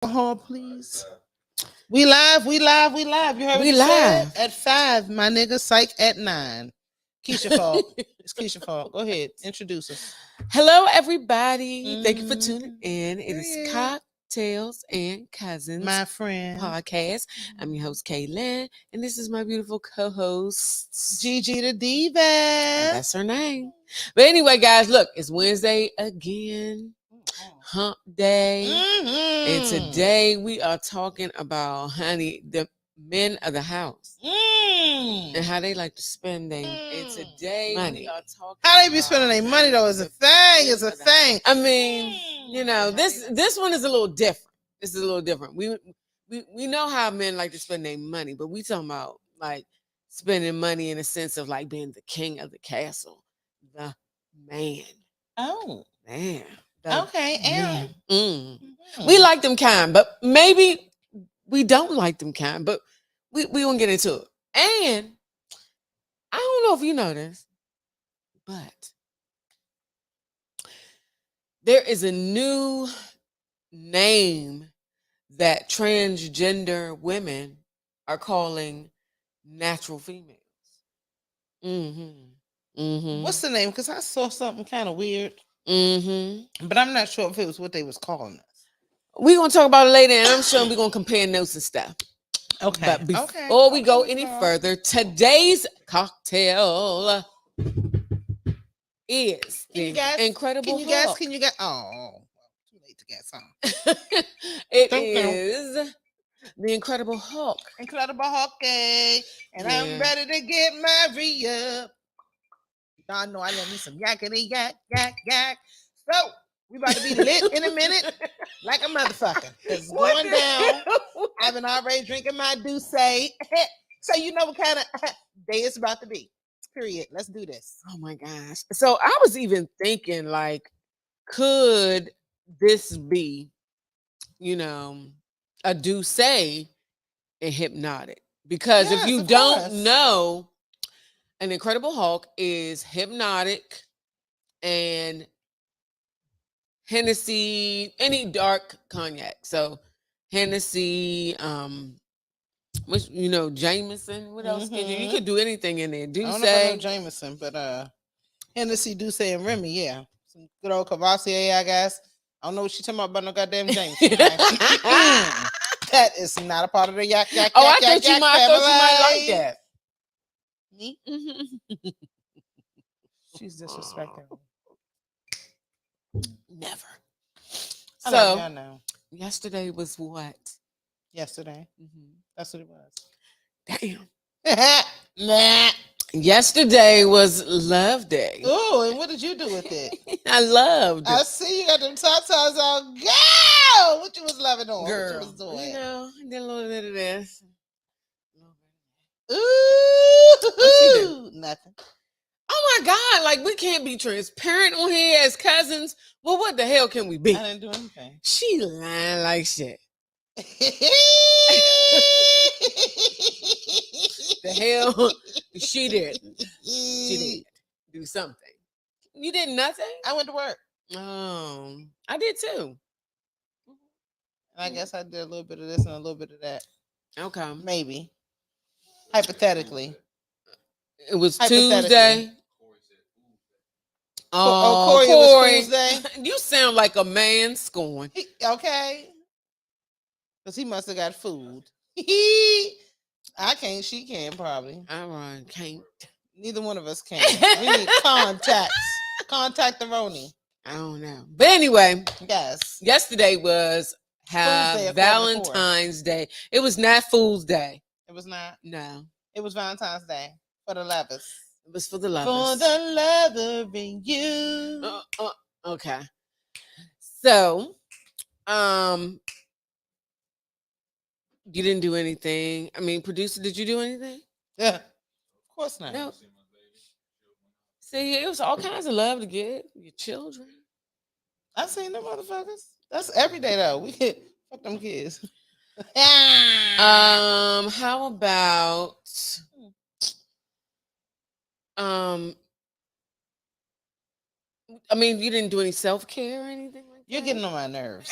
Alcohol, please. We live, we live, we live. You heard what We you said? live. At 5, my nigga. Psych at 9. Keisha Falk. It's Keisha Falk. Go ahead. Introduce us. Hello, everybody. Thank you for tuning Mhm. in. It is Period. Cocktails and Cousins My friend. podcast. I'm your host, Kaylin, and this is my beautiful co-host. Gigi the Diva. That's her name. But anyway, guys, look, it's Wednesday again. Hump day. And today we are talking about, honey, the men of the house and how they like to spend their and today money. We are talking How they be spending their money though is a thing. It's a thing. I mean, you know, this one is a little different. This is a little different. We know how men like to spend their money, but we talking about like spending money in a sense of like being the king of the castle, the man. Oh, man. Okay, and We like them kind, but maybe we don't like them kind, but we won't get into it. And I don't know if you know this, but there is a new name that transgender women are calling natural females. What's the name? Because I saw something kind of weird. Mm-hmm. But I'm not sure if it was what they was calling us. We're going to talk about it later, and I'm sure we're going to compare notes and stuff. Okay. But before we go any further, today's cocktail is Incredible Hulk. Can you guess? Oh, too late to guess, huh? It is the Incredible Hulk. Incredible Hulk, and I'm ready to get my re-up. Y'all know I love me some yakety yak, yak, yak. So, we about to be lit in a minute like a motherfucker. It's going down. I've been already drinking my Douce. So you know what kind of day it's about to be. Period. Let's do this. Oh my gosh. So I was even thinking, like, could this be, you know, a Douce and Hypnotic? Because if you don't know, an Incredible Hulk is Hypnotic and Hennessy, any dark cognac. So Hennessy, which Jameson. What else can you could do anything in there. Douce. I don't know if I know Jameson, but Hennessy, Douce, and Remy, yeah. Some good old Cavassier, I guess. I don't know what she's talking about no goddamn Jameson. That is not a part of the yak. I thought you might like that. Me? She's disrespecting. Never. So yesterday was what? Yesterday. That's what it was. Damn. Nah. Yesterday was Love Day. Oh, and what did you do with it? I loved it. I see you got them tatas on. Girl, what you was loving on? Girl, what you was doing? I did a little bit of this. Ooh, what she do? Nothing. Oh my God! Like we can't be transparent on here as cousins. Well, what the hell can we be? I didn't do anything. She lying like shit. The hell she did. She did do something. You did nothing? I went to work. Oh, I did too. I guess I did a little bit of this and a little bit of that. Okay. Maybe. Hypothetically. It was Tuesday. Oh, Corey. Tuesday. You sound like a man scorn. Okay. Because he must have got food. I can't. She can probably. I can't. Neither one of us can. We need contacts. Contact the Roni. I don't know. But anyway. Yes. Yesterday was Valentine's Day. It was not Fool's Day. It was not? No. It was Valentine's Day. For the lovers. It was for the lovers. For the lover in you. Okay. So, you didn't do anything. I mean, producer, did you do anything? Yeah. Of course not. No. See, it was all kinds of love to get your children. I seen them motherfuckers. That's every day though. We hit fuck them kids. How about I mean, you didn't do any self-care or anything like You're getting on my nerves.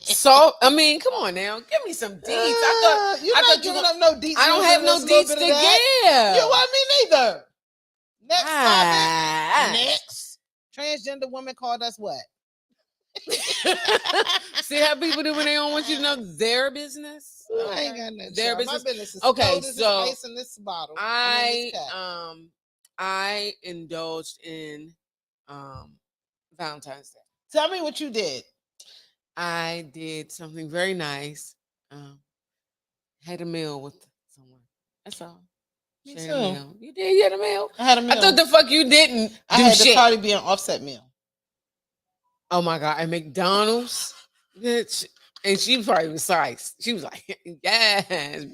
So I mean, come on now, give me some deets. You're I not thought giving up no deets. I don't have no deets to give. You want me neither. Next topic. Ah. Next. Transgender woman called us what? See how people do when they don't want you to know their business? I ain't got nothing. Their My business. business is Okay, sodas so and ice in this bottle. I indulged in Valentine's Day. Tell me what you did. I did something very nice. Had a meal with someone. That's all. Me Shared too. a meal. You did? You had a meal? I had a meal. I thought the fuck you didn't. I had the Cardi B and Offset meal. Oh my God. At McDonald's, bitch. And she probably was nice. She was like, yes. Her,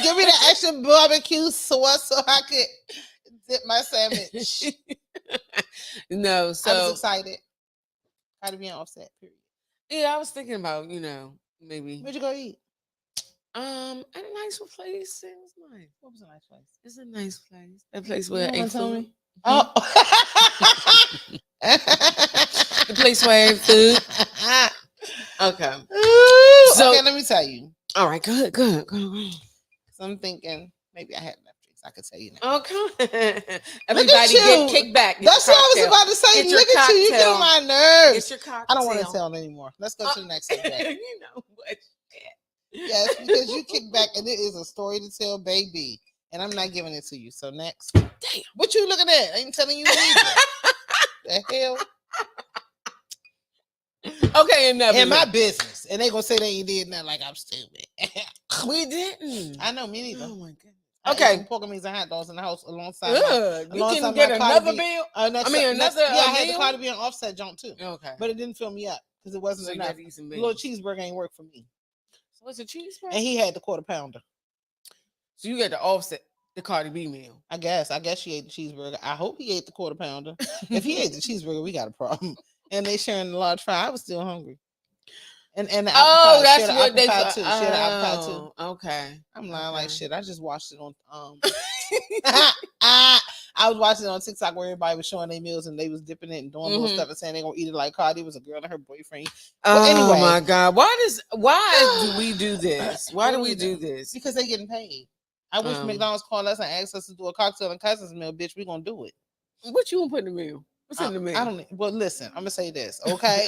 give me the extra barbecue sauce so I could dip my sandwich. No, so I was excited. Cardi B and Offset, period. Yeah, I was thinking about, maybe. Where'd you go eat? At a nice place. It was nice. What was a nice place? It's a nice place. That place where I ate tell food. me? Oh. The place where I ate food. Okay. So, okay, let me tell you. All right, good. So I'm thinking maybe I had Netflix. I could tell you now. Okay. Everybody get kickback. That's what I was about to say. Look at you. You get on my nerves. It's your cocktail. I don't want to tell anymore. Let's go to the next subject. You know what? Yes, because you kick back and it is a story to tell, baby. And I'm not giving it to you. So next. Damn. What you looking at? I ain't telling you either. The hell? Okay, enough. In my business. And they gonna say they ain't did nothing like I'm stupid. We didn't. I know, me neither. Oh my goodness. Okay. Pork and beans and hot dogs in the house alongside you can get another bill? Another I had the Cardi B and Offset junk too. Okay. But it didn't fill me up because it wasn't enough. The little cheeseburger ain't work for me. So what's a cheeseburger? And he had the quarter pounder. So you got the Offset, the Cardi B meal. I guess she ate the cheeseburger. I hope he ate the quarter pounder. If he ate the cheeseburger, we got a problem. And they sharing the large fry. I was still hungry. And the apple pie. That's what they too. She had the apple pie too. Okay. I'm lying like shit. I just watched it on I was watching it on TikTok where everybody was showing their meals and they was dipping it and doing little stuff and saying they gonna eat it like Cardi. It was a girl and her boyfriend. Anyway, my God. Why do we do this? Why do we do this? Because they getting paid. I wish McDonald's called us and asked us to do a cocktail and cousins meal, bitch. We gonna do it. What you gonna put in the meal? What's in the meal? I don't. Well, listen. I'm gonna say this, okay?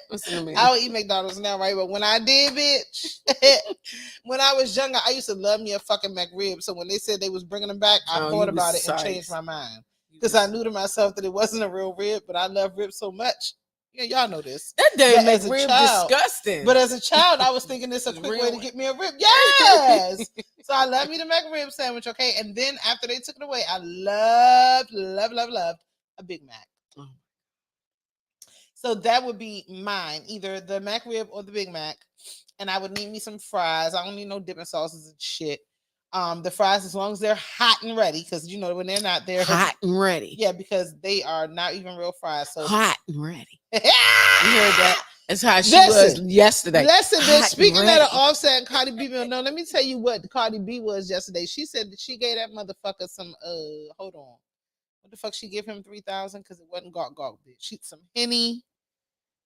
What's in the meal? I don't eat McDonald's now, right? But when I did, bitch, when I was younger, I used to love me a fucking McRib. So when they said they was bringing them back, I thought about it and changed my mind because I knew to myself that it wasn't a real rib. But I love ribs so much. Yeah, y'all know this. That damn McRib disgusting. But as a child, I was thinking this a quick way to get me a rib. Yes. So I love me the McRib sandwich, okay? And then after they took it away, I loved a Big Mac. So that would be mine, either the McRib or the Big Mac. And I would need me some fries. I don't need no dipping sauces and shit. The fries, as long as they're hot and ready, because when they're not, they're hot and ready. Yeah, because they are not even real fries. So hot and ready. You heard that? That's how she was yesterday. Listen, bitch. Speaking of the Offset and Cardi B, no, let me tell you what Cardi B was yesterday. She said that she gave that motherfucker some. Hold on, what the fuck? She gave him 3,000 because it wasn't gawk, bitch. She some Henny.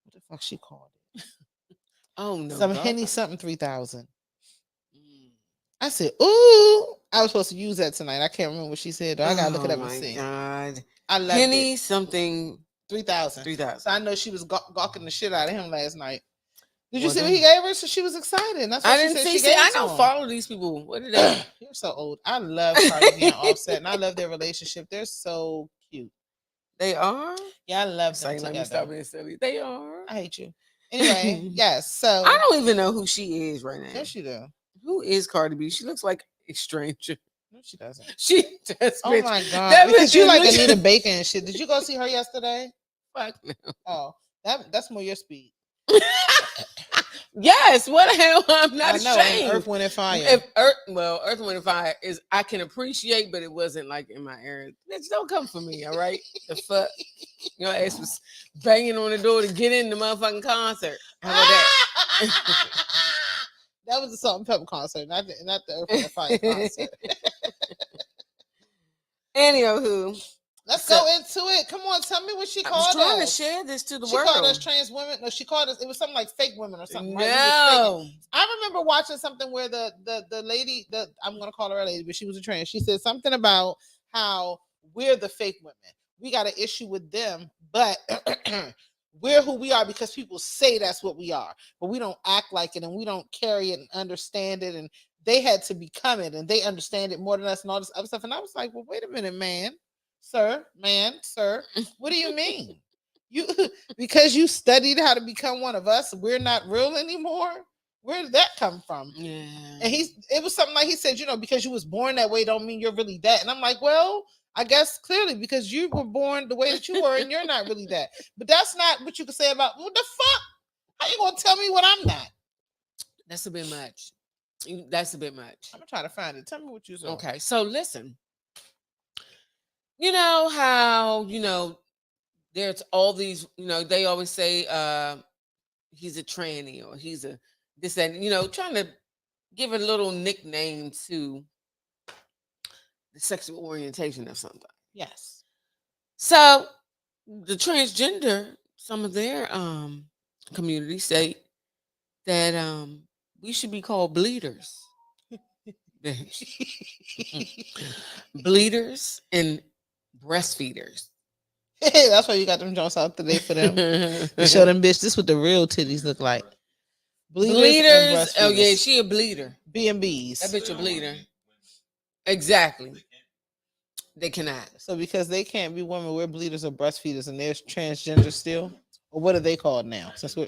What the fuck she called it? Oh no, some Henny something 3,000. I said, ooh, I was supposed to use that tonight. I can't remember what she said. Though. I gotta look it up and see. God. I love Henny something 3,000. 3,000. So I know she was gawking the shit out of him last night. Did you see what he gave her? So she was excited. That's what I didn't see. I don't follow these people. What did they? You're so old. I love Cardi B and Offset, and I love their relationship. They're so cute. They are. Yeah, I love them together. Let me stop being silly. They are. I hate you. Anyway, yes. So I don't even know who she is right now. Yes, you do. Who is Cardi B? She looks like a stranger. No, she doesn't. She does. Oh my God! Because you like Anita Baker and shit. Did you go see her yesterday? Fuck no. Oh, that's more your speed. Yes. What the hell? I'm not ashamed. Earth, Wind, and Fire. Earth, Wind, and Fire is I can appreciate, but it wasn't like in my area. Bitch, don't come for me, all right? The fuck? Your ass was banging on the door to get in the motherfucking concert. How about that? That was the Salt and Pepper concert, not the Earth, Wind, and Fire concert. Anywho, Let's go into it. Come on, tell me what she called us. I was trying to share this to the world. world. She called us trans women. No, she called us. It was something like fake women or something. No, right? I remember watching something where the lady, I'm gonna call her a lady, but she was a trans. She said something about how we're the fake women. We got an issue with them, but we're who we are because people say that's what we are, but we don't act like it and we don't carry it and understand it. And they had to become it and they understand it more than us and all this other stuff. And I was like, well, wait a minute, sir, what do you mean? You because you studied how to become one of us, we're not real anymore? Where did that come from? Yeah. And it was something like he said, because you was born that way don't mean you're really that. And I'm like, well, I guess clearly because you were born the way that you were and you're not really that. But that's not what you can say about what the fuck? How you gonna tell me what I'm not? That's a bit much. That's a bit much. I'm gonna try to find it. Tell me what you saw. Okay, so listen. You know how, there's all these, they always say he's a tranny or he's a this and trying to give a little nickname to the sexual orientation of something. Yes. So the transgender, some of their communities say that we should be called bleeders. Bleeders and breastfeeders. Hey, that's why you got them joints out today for them. To show them, bitch, this is what the real titties look like. Bleeders. Oh yeah, she a bleeder. B&Bs. That bitch a bleeder. Exactly. They cannot. So because they can't be women, we're bleeders or breastfeeders, and there's transgender still. Or what are they called now? Since we're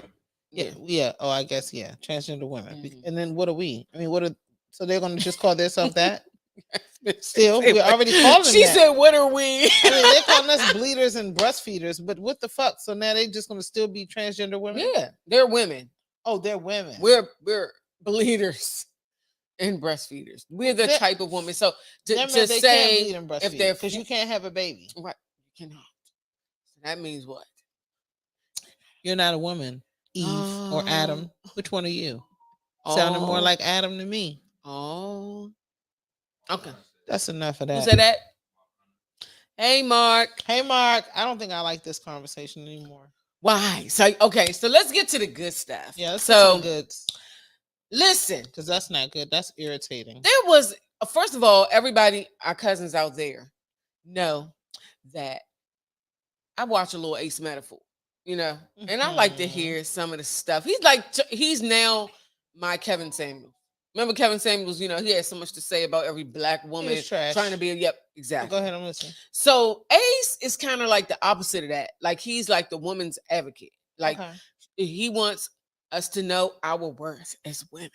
yeah. Oh, I guess transgender women. Mm-hmm. And then what are we? I mean, so they're gonna just call themselves that? Still, we're already calling them. She that. said, "What are we?" I mean, they're calling us bleeders and breastfeeders, but what the fuck? So now they just gonna still be transgender women? Yeah, they're women. Oh, they're women. We're bleeders and breastfeeders. We're the type of woman. So to say if they're because you can't have a baby, right? You cannot. So that means what? You're not a woman, Eve or Adam. Which one are you? Sounding more like Adam to me. Oh, okay. That's enough of that. Who said that? Hey, Mark. Hey, Mark. I don't think I like this conversation anymore. Why? So so let's get to the good stuff. Yeah, let's get to the goods. Listen, because that's not good. That's irritating. There was first of all, everybody, our cousins out there, know that I watch a little Ace Metaphor, and I like to hear some of the stuff. He's now my Kevin Samuels. Remember Kevin Samuels? He had so much to say about every black woman trying to be exactly. Go ahead, I'm listening. So Ace is kind of like the opposite of that. Like he's like the woman's advocate. Like he wants us to know our worth as women.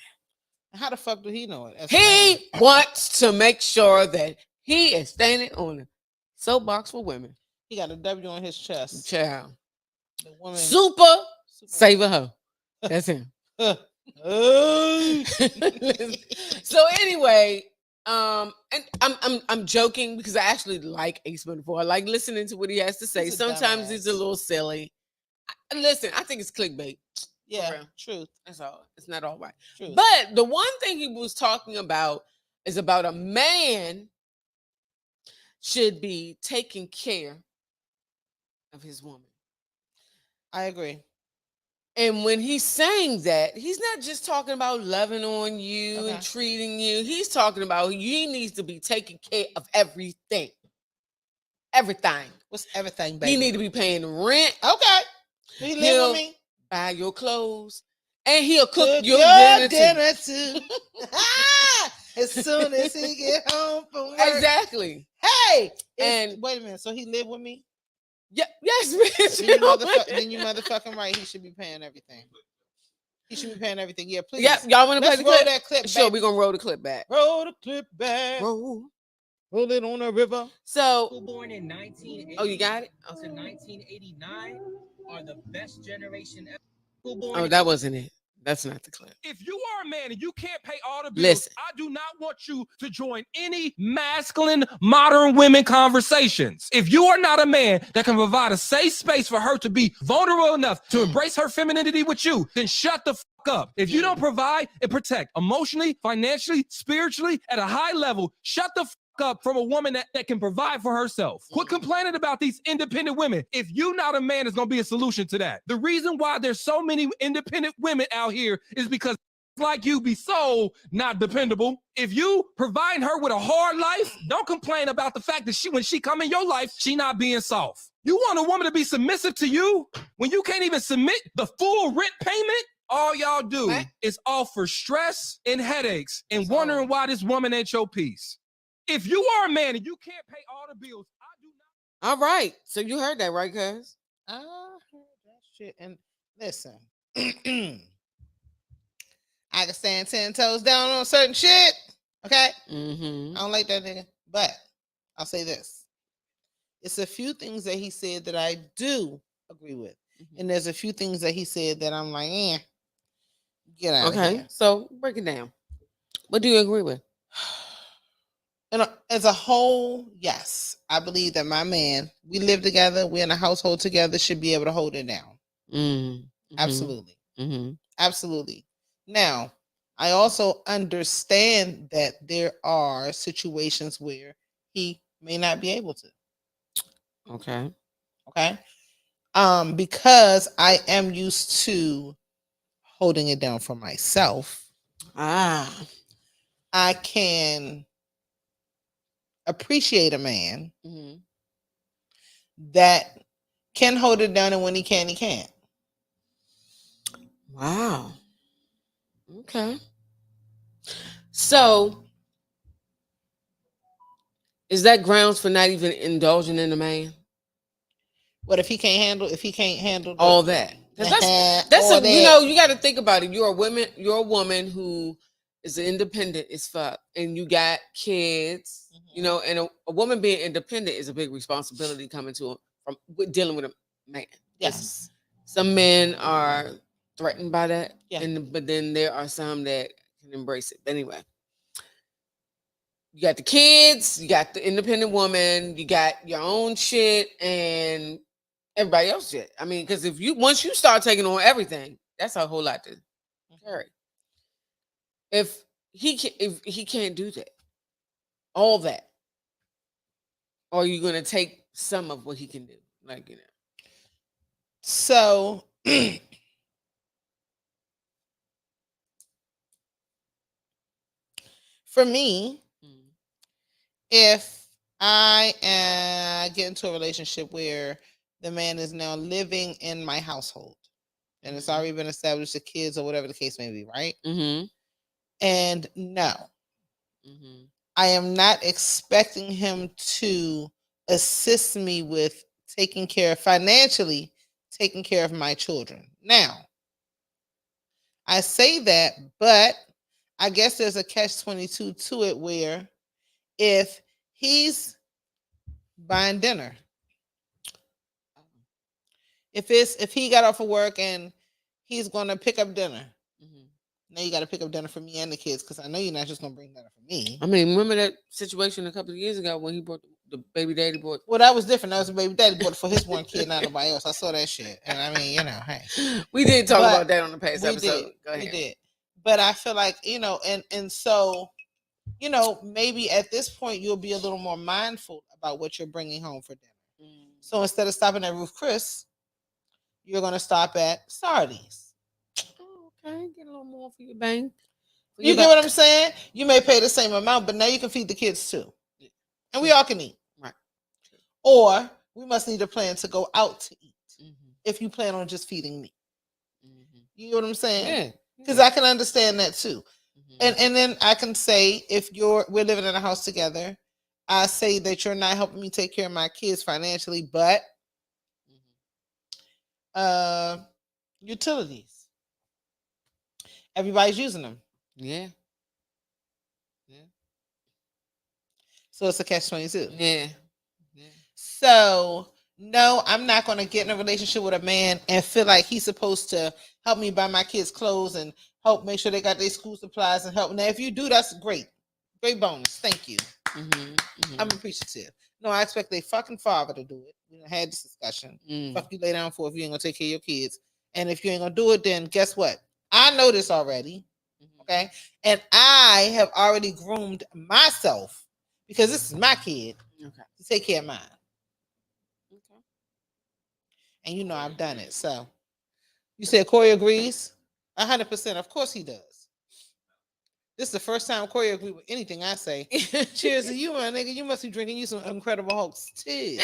How the fuck do he know it? He wants to make sure that he is standing on the soapbox for women. He got a W on his chest. Child. The woman. Super saver hoe. That's him. So anyway, and I'm joking because I actually like Ace Metaphor. I like listening to what he has to say. Sometimes he's a little silly. Listen, I think it's clickbait. Yeah, truth. That's all. It's not all right. Truth. But the one thing he was talking about is about a man should be taking care of his woman. I agree. And when he's saying that, he's not just talking about loving on you and treating you. He's talking about he needs to be taking care of everything. Everything. What's everything, baby? He need to be paying the rent. Okay. He live with me. Buy your clothes. And he'll cook your dinner too. As soon as he get home from work. Exactly. Hey. And wait a minute. So he live with me? Yeah, yes, bitch. Then you motherfucking right. He should be paying everything. He should be paying everything. Yeah, please. Yep, y'all want to play the clip? That clip sure, back. We're going to roll the clip back. Roll the clip back. Roll it on the river. So, born in 1980. Oh, you got it? To 1989 are the best generation ever. Oh, that wasn't it. That's not the clip. If you are a man and you can't pay all the bills, I do not want you to join any masculine modern women conversations. If you are not a man that can provide a safe space for her to be vulnerable enough to embrace her femininity with you, then shut the fuck up. If you don't provide and protect emotionally, financially, spiritually at a high level, shut the fuck up from a woman that can provide for herself. Quit complaining about these independent women. If you not a man, is going to be a solution to that. The reason why there's so many independent women out here is because like you be so not dependable. If you provide her with a hard life, don't complain about the fact that when she come in your life, she not being soft. You want a woman to be submissive to you when you can't even submit the full rent payment? All y'all do is offer stress and headaches and wondering why this woman ain't your piece. If you are a man and you can't pay all the bills, I do not. All right. So you heard that, right, cuz? I heard that shit. And listen, I can stand 10 toes down on certain shit. Okay? Mm-hmm. I don't like that nigga. But I'll say this. It's a few things that he said that I do agree with. Mm-hmm. And there's a few things that he said that I'm like, get out of here. Okay. So break it down. What do you agree with? And as a whole, yes. I believe that my man, we live together, we're in a household together, should be able to hold it down. Mm-hmm. Absolutely. Mm-hmm. Absolutely. Now, I also understand that there are situations where he may not be able to. Okay. Okay. Because I am used to holding it down for myself. I can appreciate a man that can hold it down, and when he can, he can't. Wow. Okay. So, is that grounds for not even indulging in a man? What if he can't handle all that? That's a, you know, you got to think about it. You're a woman who is independent as fuck, and you got kids, you know, and a woman being independent is a big responsibility coming to from dealing with a man. Yes. Some men are threatened by that, yeah. But then there are some that can embrace it. But anyway, you got the kids, you got the independent woman, you got your own shit, and everybody else shit. I mean, because once you start taking on everything, that's a whole lot to carry. If he can't do that, all that, or are you going to take some of what he can do, like, you know? So for me, if I get into a relationship where the man is now living in my household, and it's already been established, the kids or whatever the case may be, right? Mm-hmm. And no, I am not expecting him to assist me with financially taking care of my children. Now, I say that, but I guess there's a catch-22 to it, where if he's buying dinner, if he got off of work and he's going to pick up dinner, now you got to pick up dinner for me and the kids, because I know you're not just going to bring dinner for me. I mean, remember that situation a couple of years ago when he brought the baby daddy bought? Well, that was different. That was a baby daddy bought it for his one kid, not nobody else. I saw that shit, and I mean, you know, hey, we did talk about that on the past episode. Go ahead. We did, but I feel like, you know, and so, you know, maybe at this point you'll be a little more mindful about what you're bringing home for dinner. So instead of stopping at Ruth Chris, you're going to stop at Sardi's. Okay, get a little more for your bank. You get what I'm saying? You may pay the same amount, but now you can feed the kids too. Yeah. And we all can eat. Right. Or we must need a plan to go out to eat if you plan on just feeding me. You know what I'm saying? Yeah. Because I can understand that too. And then I can say, if we're living in a house together, I say that you're not helping me take care of my kids financially, but utilities. Everybody's using them. Yeah. So it's a catch-22. Yeah. So no, I'm not going to get in a relationship with a man and feel like he's supposed to help me buy my kids clothes and help make sure they got their school supplies and help. Now, if you do, that's great. Great bonus. Thank you. I'm appreciative. No, I expect their fucking father to do it. We had this discussion. Fuck you, lay down for if you ain't going to take care of your kids. And if you ain't going to do it, then guess what? I know this already. Okay. And I have already groomed myself, because this is my kid. Okay. To take care of mine. Okay. And you know I've done it. So you said Corey agrees? 100%. Of course he does. This is the first time Corey agreed with anything I say. Cheers to you, my nigga. You must be drinking you some Incredible Hulk's tea.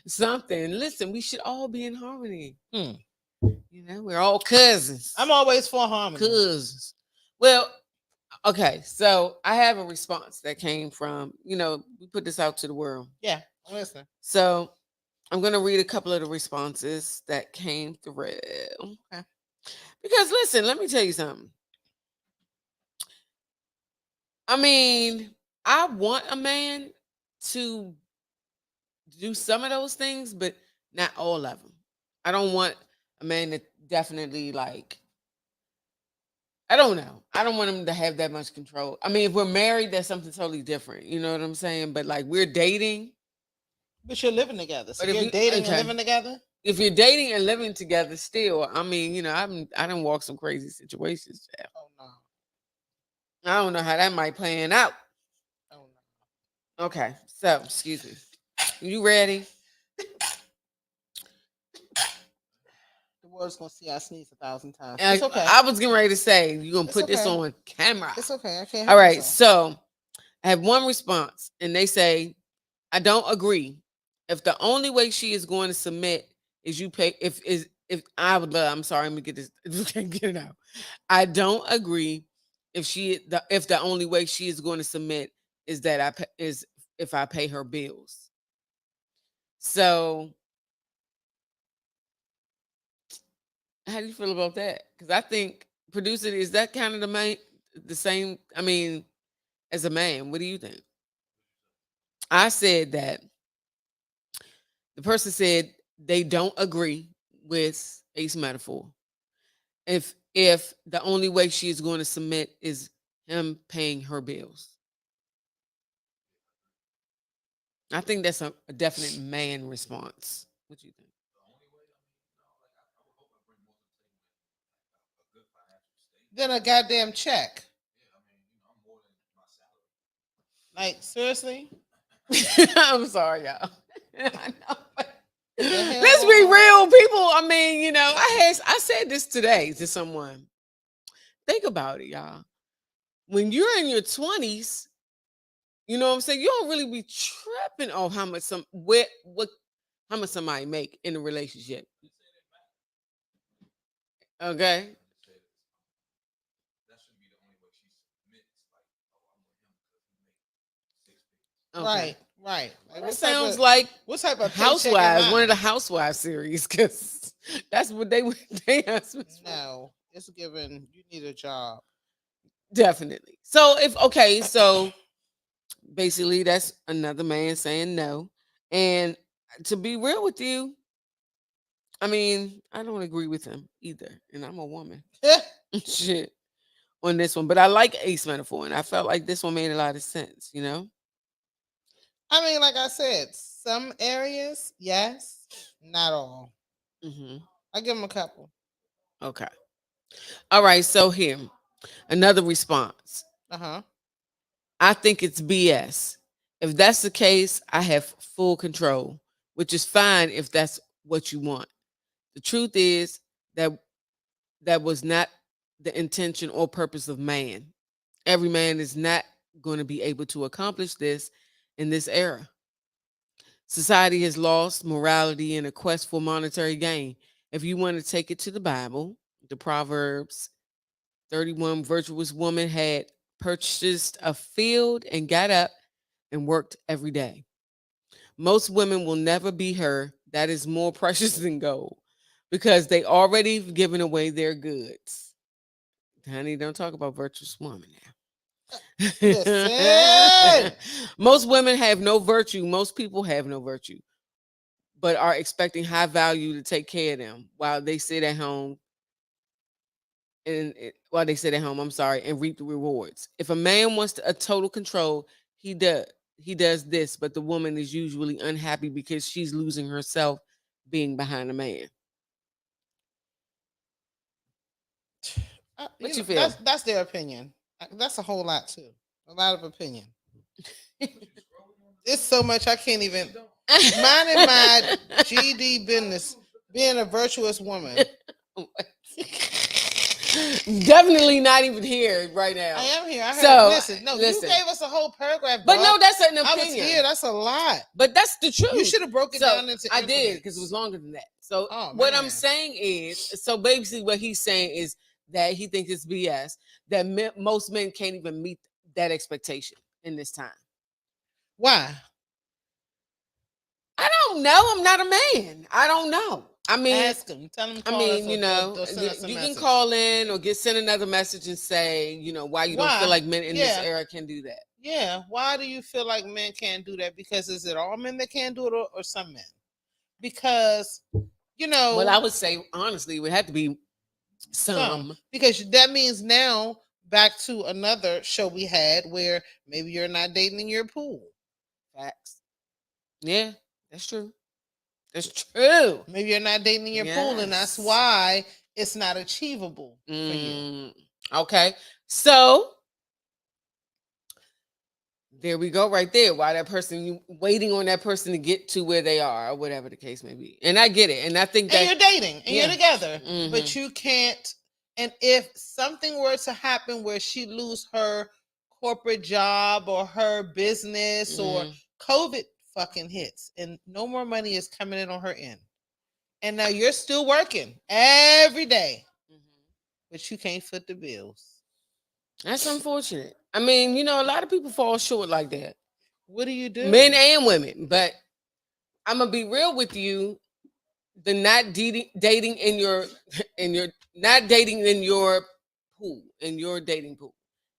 Something. Listen, we should all be in harmony. You know, we're all cousins. I'm always for harmony. Cousins. Well, okay. So I have a response that came from, you know, we put this out to the world. Yeah, listen. So I'm going to read a couple of the responses that came through. Okay. Because listen, let me tell you something. I mean, I want a man to do some of those things, but not all of them. I don't want a man that definitely like, I don't know. I don't want him to have that much control. I mean, if we're married, that's something totally different. You know what I'm saying? But like we're dating. But you're living together. So But if you're you- dating okay. and living together? If you're dating and living together still, I mean, you know, I done walk some crazy situations, Jeff. Oh no. I don't know how that might plan out. Oh no. Okay, so excuse me. You ready? The world's gonna see I sneeze 1,000 times. And It's okay. I was getting ready to say you're gonna It's put this okay. on camera. It's okay. I can't. All help right, myself. so I have one response, and they say, "I don't agree. If the only way she is going to submit is you pay, if I would, I'm sorry, let me get this. You can't get it out. I don't agree. If the only way she is going to submit is that is if I pay her bills. So, how do you feel about that? Because I think producer is that kind of the same. I mean, as a man, what do you think? I said that the person said they don't agree with Ace Metaphor. If the only way she is going to submit is him paying her bills. I think that's a definite man response. What do you think? Then a goddamn check. Like seriously? I'm sorry, y'all. I know. hell? Let's be real, people. I mean, you know, I said this today to someone. Think about it, y'all. When you're in your 20s, you know what I'm saying? You don't really be tripping on how much how much somebody make in a relationship. Okay. Okay. Right. Right. Like, That what type sounds of- like what type of paycheck Housewives, am one I? of the Housewives series, because that's what they husbands. No, it's given. You need a job. Definitely. So so basically that's another man saying no. And to be real with you, I mean, I don't agree with him either. And I'm a woman. Shit. On this one. But I like Ace Metaphor, and I felt like this one made a lot of sense, you know? I mean, like I said, some areas, yes, not all. Mm-hmm. I give them a couple. Okay. All right. So here, another response. Uh-huh. I think it's BS. If that's the case, I have full control, which is fine if that's what you want. The truth is that was not the intention or purpose of man. Every man is not going to be able to accomplish this in this era. Society has lost morality in a quest for monetary gain. If you want to take it to the Bible, the Proverbs 31 virtuous woman had purchased a field and got up and worked every day. Most women will never be her. That is more precious than gold because they already given away their goods. Honey, don't talk about virtuous woman now. Listen. Most women have no virtue. Most people have no virtue, but are expecting high value to take care of them while they sit at home. I'm sorry, and reap the rewards. If a man wants a total control, he does this, but the woman is usually unhappy because she's losing herself being behind a man. What you feel? That's their opinion. That's a whole lot too. A lot of opinion. It's so much I can't even. Minding my GD business, being a virtuous woman. Definitely not even here right now. I am here. I heard. So, Listen, you gave us a whole paragraph. But dog. no, that's an opinion. I was here. That's a lot. But that's the truth. You should have broke it down into. I did because it was longer than that. So what I'm saying is, so basically what he's saying is that he thinks it's BS that most men can't even meet that expectation in this time. Why? I don't know. I'm not a man. I don't know. I mean, ask him. Tell him. I mean, you know, you can call in or send another message and say, you know, why you don't feel like men in this era can do that. Yeah. Why do you feel like men can't do that? Because is it all men that can't do it or some men? Because, you know. Well, I would say, honestly, it would have to be some. Because that means now back to another show we had where maybe you're not dating in your pool. Facts. Yeah, that's true. That's true. Maybe you're not dating in your pool, and that's why it's not achievable for you. Okay. So there we go right there. Why that person, you waiting on that person to get to where they are or whatever the case may be. And I get it. And I think that you're dating and you're together, but you can't. And if something were to happen where she lose her corporate job or her business or COVID fucking hits and no more money is coming in on her end, and now you're still working every day, but you can't foot the bills. That's unfortunate. I mean, you know, a lot of people fall short like that. What do you do? Men and women. But I'm gonna be real with you. The not dating in your not dating in your pool, in your dating pool,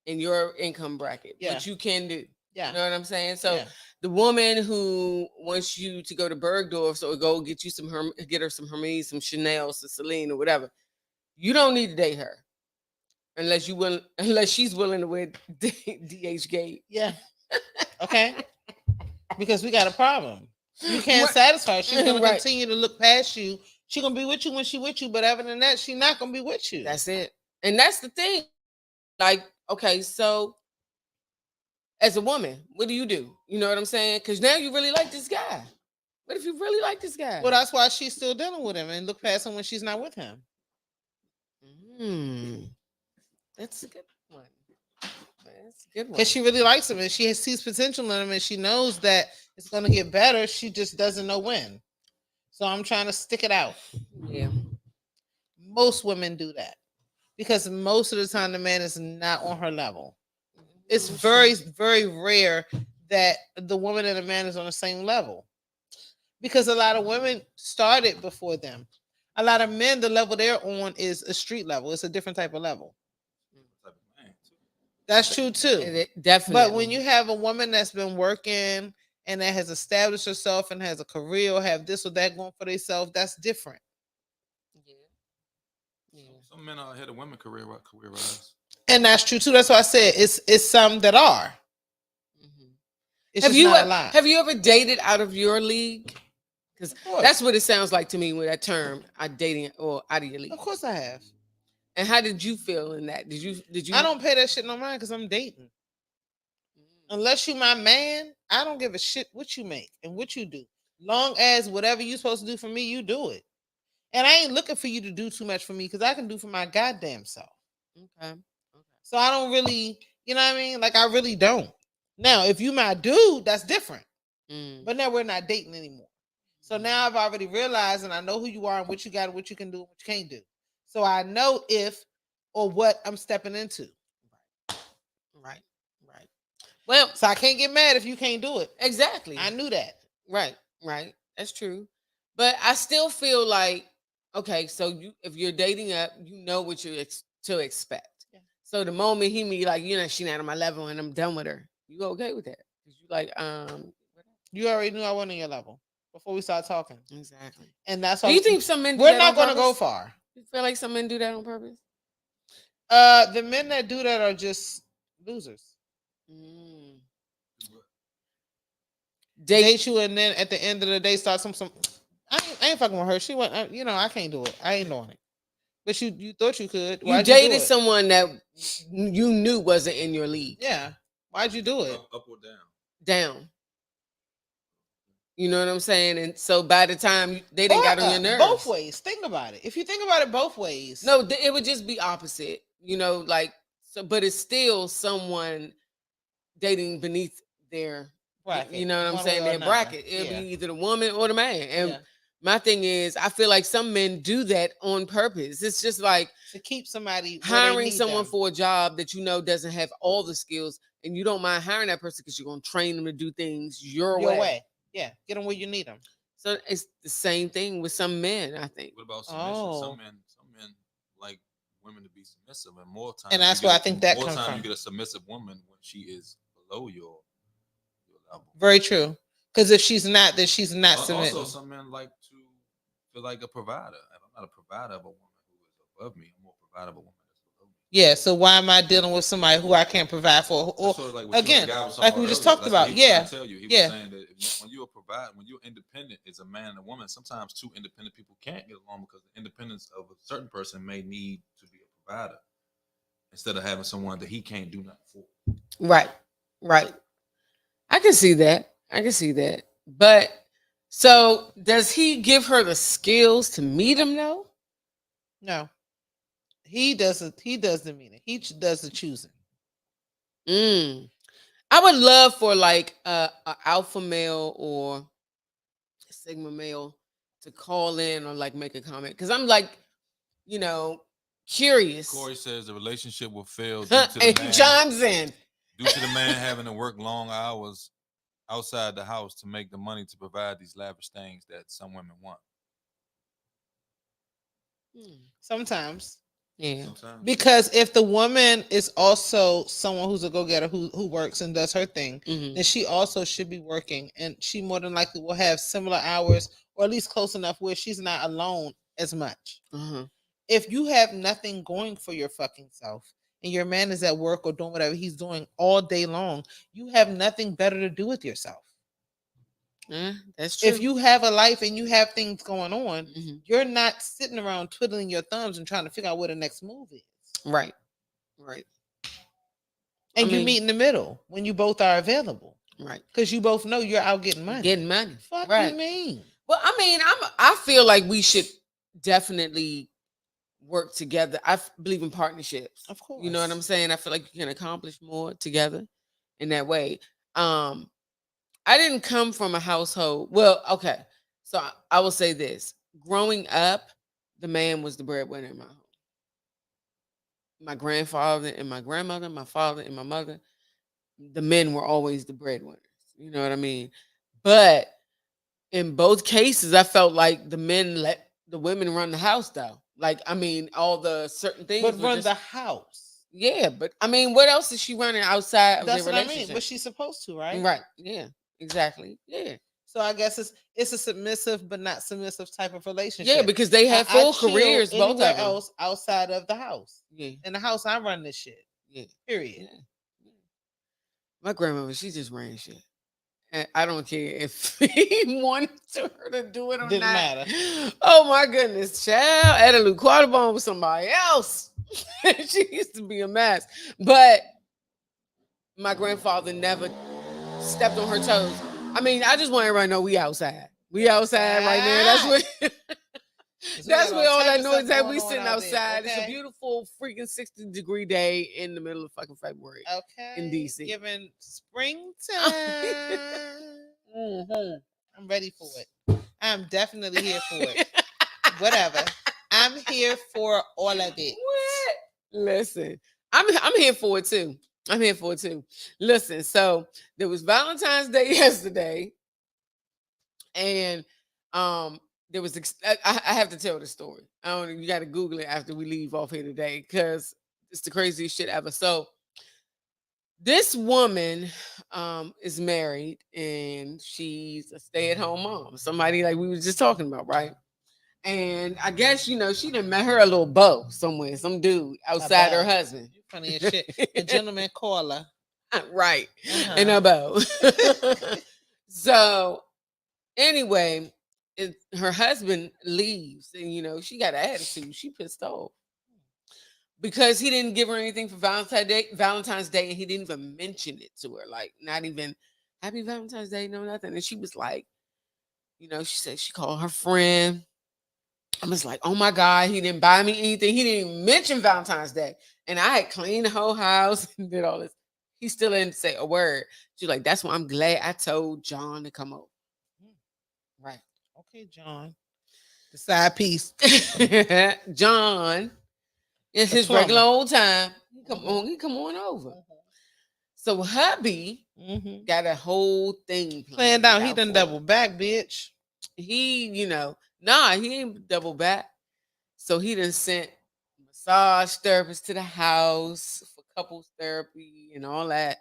in your income bracket. Yeah. What you can do. Yeah. You know what I'm saying? So the woman who wants you to go to Bergdorf's or go get you get her some Hermes, some Chanel, some Celine or whatever, you don't need to date her. Unless she's willing to wear DH Gate. Yeah. Okay. Because we got a problem. You can't satisfy her. She's gonna continue to look past you. She's gonna be with you when she's with you, but other than that, she's not gonna be with you. That's it. And that's the thing. Like, okay, so as a woman, what do? You know what I'm saying? Because now you really like this guy. What if you really like this guy? Well, that's why she's still dealing with him and look past him when she's not with him. That's a good one. That's a good one. Because she really likes him and she sees potential in him and she knows that it's going to get better. She just doesn't know when. So I'm trying to stick it out. Yeah. Most women do that because most of the time the man is not on her level. It's very, very rare that the woman and the man is on the same level because a lot of women started before them. A lot of men, the level they're on is a street level. It's a different type of level. That's true too. Definitely. But when you have a woman that's been working and that has established herself and has a career or have this or that going for themselves, that's different. Yeah. Some men are ahead of women career-wise. And that's true too. That's why I said it's some that are. It's have you ever dated out of your league? Because that's what it sounds like to me with that term, dating or out of your league. Of course I have. And how did you feel in that? Did you? I don't pay that shit no mind because I'm dating. Unless you my man, I don't give a shit what you make and what you do. Long as whatever you're supposed to do for me, you do it. And I ain't looking for you to do too much for me because I can do for my goddamn self. Okay. So I don't really, you know what I mean? Like I really don't. Now, if you my dude, that's different. But now we're not dating anymore. So now I've already realized and I know who you are and what you got and what you can do and what you can't do. So I know if or what I'm stepping into. Right. Well, so I can't get mad if you can't do it. Exactly. I knew that. Right. That's true. But I still feel like, okay, so if you're dating up, you know what you to expect. Yeah. So the moment he me like, you know, she not on my level and I'm done with her, you okay with that? Because you like, you already knew I wasn't on your level before we started talking. Exactly. And that's why do you think some men we're not going to go far. You feel like some men do that on purpose? The men that do that are just losers. Date you and then at the end of the day start some. I ain't fucking with her. She went. You know I can't do it. I ain't doing it. But you thought you could. You dated someone that you knew wasn't in your league. Yeah. Why'd you do it? Up or down? Down. You know what I'm saying? And so by the time they didn't got on your nerves. Both ways. Think about it. If you think about it both ways. No, it would just be opposite. You know, like, so, but it's still someone dating beneath their bracket. You know what I'm saying? Their bracket. It'll be either the woman or the man. And my thing is, I feel like some men do that on purpose. It's just like to keep somebody hiring someone for a job that you know doesn't have all the skills, and you don't mind hiring that person because you're gonna train them to do things your way. Yeah, get them where you need them. So it's the same thing with some men, I think. What about submission? Some men like women to be submissive, and more time. And that's where I think that more comes time from. You get a submissive woman when she is below your level. Very true. Because if she's not, then she's not submissive. Also, some men like to feel like a provider. I'm not a provider of a woman who is above me. I'm more provider of a woman that's below me. Yeah. So why am I dealing with somebody who I can't provide for? Or again, like we just talked about. Yeah. Was saying that when you're a provider, when you're independent as a man and a woman, sometimes two independent people can't get along because the independence of a certain person may need to be a provider instead of having someone that he can't do nothing for. Right. I can see that. But so does he give her the skills to meet him though? No. He doesn't. He does the meaning. He does the choosing. I would love for like a alpha male or a sigma male to call in or like make a comment because I'm like, you know, curious. Corey says the relationship will fail due to the man. Chimes in. Due to the man having to work long hours outside the house to make the money to provide these lavish things that some women want. Sometimes. Yeah. Because if the woman is also someone who's a go-getter who works and does her thing, then she also should be working, and she more than likely will have similar hours or at least close enough where she's not alone as much. If you have nothing going for your fucking self and your man is at work or doing whatever he's doing all day long, you have nothing better to do with yourself. That's true. If you have a life and you have things going on, you're not sitting around twiddling your thumbs and trying to figure out what the next move is. Right. And you meet in the middle when you both are available. Right. Because you both know you're out getting money. Fuck you mean? Well, I mean, I feel like we should definitely work together. I believe in partnerships. Of course. You know what I'm saying? I feel like you can accomplish more together in that way. I didn't come from a household. Well, okay. So I will say this. Growing up, the man was the breadwinner in my home. My grandfather and my grandmother, my father and my mother, the men were always the breadwinners. You know what I mean? But in both cases, I felt like the men let the women run the house, though. Like, I mean, all the certain things. But run the house. Yeah, but I mean, what else is she running outside of their relationship? What I mean. But she's supposed to, right? Right. Yeah. Exactly. Yeah. So I guess it's a submissive but not submissive type of relationship. Yeah, because they have full careers, both of them. Else outside of the house. Yeah. In the house, I run this shit. Yeah. Period. Yeah. My grandmother, she just ran shit. And I don't care if he wanted her to do it or Didn't not. matter. Oh my goodness, child. Adeline Quattlebaum with somebody else. She used to be a mess. But my grandfather never stepped on her toes. I mean, I just want everybody to know we outside. We outside right now. That's where all that noise at. We sitting outside. It's a beautiful freaking 60-degree day in the middle of fucking February. Okay. In DC. Given springtime. I'm ready for it. I'm definitely here for it. Whatever. I'm here for all of it. What? Listen, I'm here for it too. Listen, so there was Valentine's Day yesterday, and there was I have to tell the story. You got to Google it after we leave off here today because it's the craziest shit ever. So this woman is married and she's a stay-at-home mom. Somebody like we were just talking about, right? And I guess, you know, she done met her a little beau somewhere, some dude outside her husband. You're funny as shit. A gentleman caller. Right. And a beau. So anyway, her husband leaves and, you know, she got an attitude. She pissed off. because he didn't give her anything for Valentine's Day, and he didn't even mention it to her, like not even Happy Valentine's Day, no nothing. And she was like, you know, she said she called her friend. I was like, oh my God, he didn't buy me anything. He didn't even mention Valentine's Day. And I had cleaned the whole house and did all this. He still didn't say a word. She's like, that's why I'm glad I told John to come over. Right. Okay, John. The side piece. John, it's his plumber. regular old time. He come on over. So hubby got a whole thing Planned out. He out done for double her. back, bitch. He, you know, he ain't double back. So he done sent massage therapists to the house for couples therapy and all that.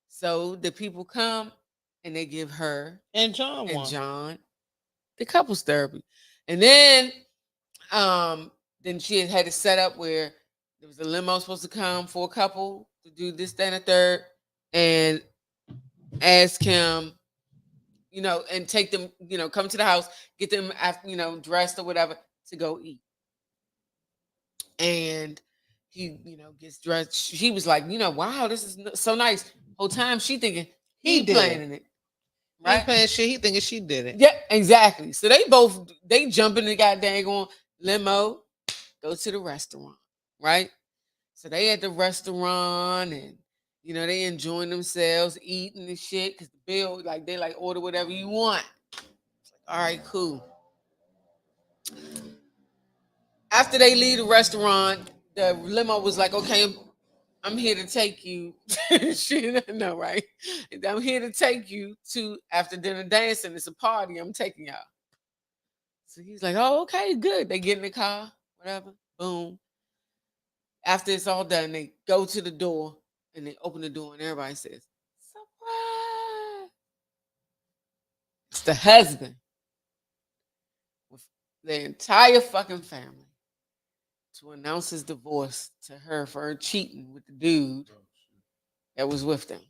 So the people come and they give her And John and won. John the couples therapy. And then she had it set up where there was a limo supposed to come for a couple to do this, that, and the third, and ask him, you know, and take them, you know, come to the house, get them, you know, dressed or whatever to go eat. And he, you know, gets dressed. She was like, you know, wow, this is so nice. Whole time she thinking he did planning it. Right? Right? He playing shit. He thinking she did it. Yeah, exactly. So they jump in the goddamn limo, go to the restaurant, right? So they at the restaurant and you know they enjoying themselves, eating and shit. Cause the bill, like they like order whatever you want. All right, cool. After they leave the restaurant, the limo was like, okay, I'm here to take you. She didn't know, right? I'm here to take you to after dinner dancing. It's a party. I'm taking y'all. So he's like, oh, okay, good. They get in the car, whatever. Boom. After it's all done, they go to the door and they open the door and everybody says, surprise. It's the husband with the entire fucking family to announce his divorce to her for her cheating with the dude that was with them.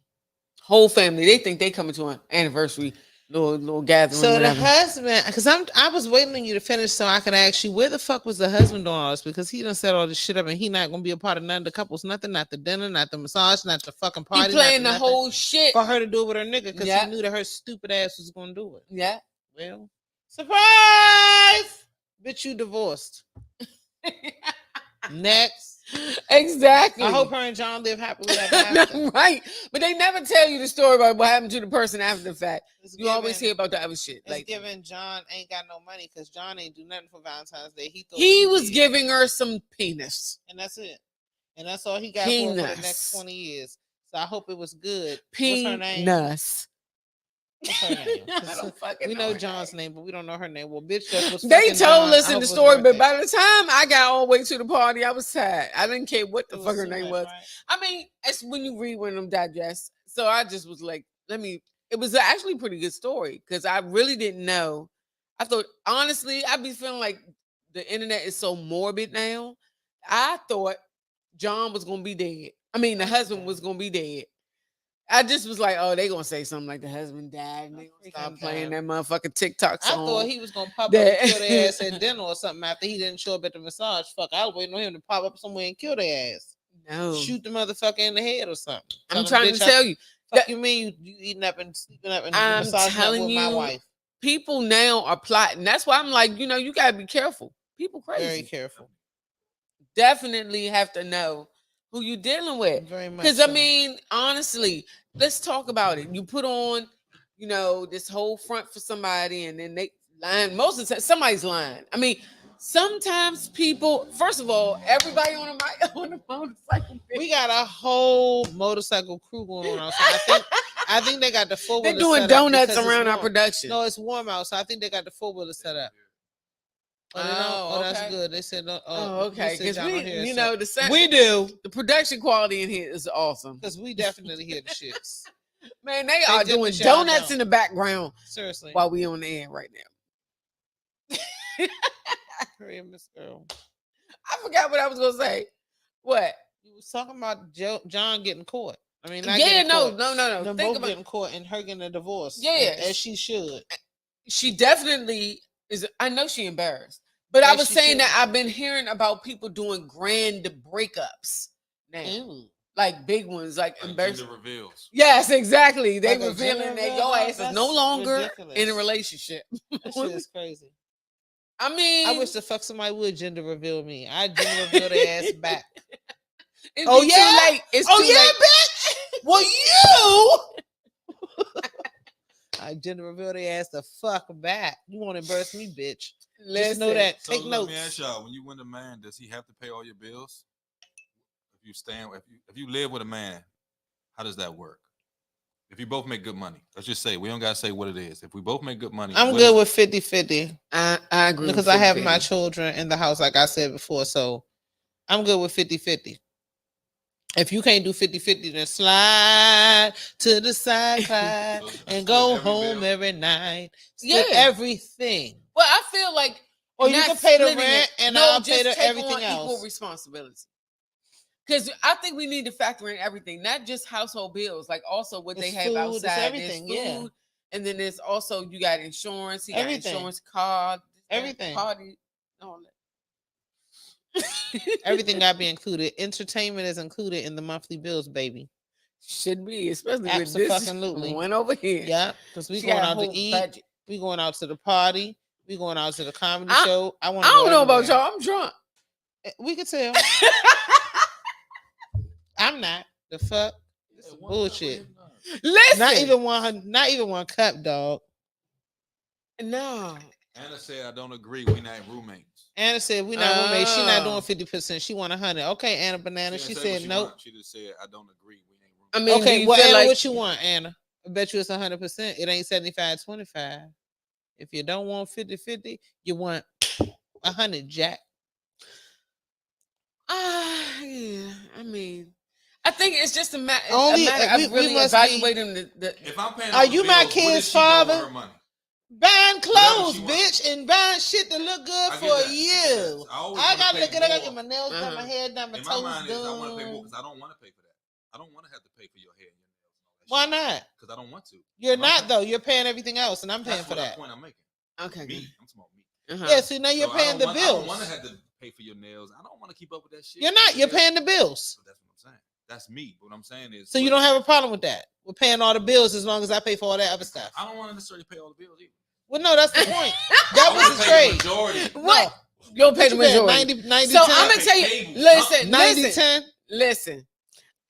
Whole family, they think they coming to an anniversary little gathering. So whatever. the husband, because I was waiting on you to finish so I could ask you where the fuck was the husband doing all this, because he done set all this shit up and he not gonna be a part of none of the couples, nothing, not the dinner, not the massage, not the fucking party. He playing the nothing, whole shit for her to do it with her nigga because Yeah. he knew that her stupid ass was gonna do it. Yeah. Well, surprise, bitch, you divorced. Next. Exactly. I hope her and John live happily ever after. Right. But they never tell you the story about what happened to the person after the fact. It's You always given- hear about the other shit. It's Like given John ain't got no money because John ain't do nothing for Valentine's Day. He thought he was did. giving her some penis. And that's it. And that's all he got for her for the Penis. next 20 years. So I hope it was good. What's her name? Penis. What's her name? I don't fucking We know her John's name, but we don't know her name. Well, bitch, that was They fucking told John. us I in hope the it was story, but birthday. by the time I got all the way to the party, I was sad. I didn't care what the It fuck her too name much, was. right? I mean, it's when you read one of them digests. So I just was like, it was actually a pretty good story because I really didn't know. I thought, honestly, I'd be feeling like the internet is so morbid now. I thought John was going to be dead. I mean, the husband was going to be dead. I just was like, oh, they going to say something like the husband died and they going to stop Freaking playing died. that motherfucking TikTok I song. thought he was gonna pop up That- and kill their ass at dinner or something after he didn't show up at the massage. Fuck, I was waiting on him to pop up somewhere and kill their ass. No. Shoot the motherfucker in the head or something. I'm Tell him, trying to "Bitch, tell you. Fuck you mean you eating up and sleeping up and I'm massaging up telling with my you, wife? People now are plotting. That's why I'm like, you know, you gotta be careful. People crazy. Very careful. Definitely have to know who you're dealing with. Very much. Because I so. mean, honestly, let's talk about it. You put on, you know, this whole front for somebody, and then they lying. Most of the time, somebody's lying. I mean, sometimes people. First of all, everybody on the motorcycle. we got a whole motorcycle crew going on. So I think they got the four wheeler. They're doing donuts around our production. No, it's warm out, so I think they got the four wheeler set up. Oh, they don't? Oh, That's okay. good. They said, no, Oh, okay. Because Because we, you know, the sound, we do the production quality in here is awesome. because we definitely hear the shits. Man, they are did doing what y'all donuts know. in the background Seriously. while we on the air right now. Hurry up, Miss Girl. I forgot what I was gonna say. What? You was talking about John getting caught. I mean, not Yeah, getting no, caught. no. Them Think both about getting caught and her getting a divorce. Yeah. as she should. she definitely is. I know she embarrassed, But I As was she saying should. that I've been hearing about people doing grand breakups now, like big ones, like Like embarrassing. gender reveals. Yes, exactly. They Like a revealing gender that reveal, your ass is that's no longer ridiculous. in a relationship. That shit is crazy. I mean, I wish the fuck somebody would gender reveal me. I gender reveal their ass back. it's Oh, be yeah? too late. It's Oh too yeah, late. bitch. Well, you. I gender reveal their ass the fuck back. You want to embarrass me, bitch? Just know Listen, that. So Take let me ask notes. y'all: when you win a man, does he have to pay all your bills? If you live with a man, how does that work? If you both make good money, let's just say we don't gotta say what it is. If we both make good money, I'm what good is with 50-50 I agree because with I have 50-50. my children in the house, like I said before. So I'm good with 50-50. If you can't do 50-50, then slide to the side, Clyde, So and split go every home bill? every night. Split Yeah. everything. Well, I feel like, Or you not can pay the splitting rent it. and No, I'll just pay the take everything on else. equal responsibility. Because I think we need to factor in everything, not just household bills, like also what they It's have food, it's outside. everything, There's yeah. food, and then there's also you got insurance. You got Everything. insurance card. Everything. Party. All that. Everything got to be included. Entertainment is included in the monthly bills, baby. Should be, especially with this Abso-fucking-lutely. one over here. Yeah, because we She going got a out to whole eat. budget. We going out to the party. We going out to the comedy I- show. I want I to. don't know about y'all. I'm drunk. We can tell. I'm not. The fuck. This is bullshit. Listen. Not even one. Not even one cup, dog. No. Anna said, "I don't agree. We not roommates." Anna said we not roommates. She not doing Oh. 50%. She want 100. Okay, Anna Banana. She didn't say what said nope. want. She just said, "I don't agree. We ain't roommates." I mean, do Okay, you well, feel Anna, like what you want, Anna? I bet you it's 100%. It ain't 75-25. If you don't want 50-50, you want 100, Jack. yeah. I mean, I think it's just a matter Only- of we really must be- evaluating the If I'm paying, Are all the you my bills, what kid's is she doing with father? her money? Buying clothes, she want. bitch, and buying shit that look good I for get that. I get years. that. I always I wanna gotta pay look at it. I gotta more. get my nails done, my Uh-huh. hair done, my In my toes mind is I want to pay more done. because I don't want to pay for that. I don't want to have to pay for your hair and your nails and all that. Why not? Because I don't want to. You're If I'm not paying- though. You're paying everything else, and I'm paying That's for what that. point I'm making. okay. Me, I'm talking about me. Uh-huh. Yeah, so now you're So I paying don't the want- I don't bills. want to have to pay for your nails. I don't want to keep up with that shit. You're not. You're paying the bills. So that's what I'm saying. That's me. What I'm saying is. So you don't have a problem with that. We're paying all the bills as long as I pay for all that other stuff. I don't want to necessarily pay all the bills either. Well, no, that's the point. I That wanna was the pay trade. majority. What? No. You don't pay What the you paying, majority. 90, So 10? I'm gonna tell you. Cable. Listen, 90, listen, 10, listen.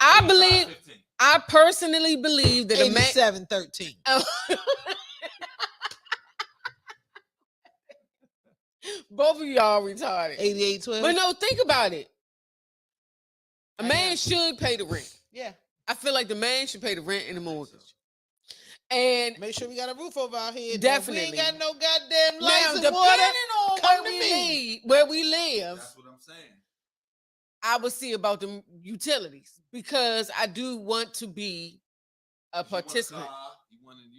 I believe. 15. I personally believe that a man. 87, 13. Both of y'all retarded. 88, 12. But no, think about it. A I man know. should pay the rent. Yeah. I feel like the man should pay the rent and the mortgage. And Make sure we got a roof over our head. Definitely. If we ain't got no goddamn now, lights depending and water. on come where to we me. live, That's what I'm saying. I would see about the utilities because I do want to be a participant. You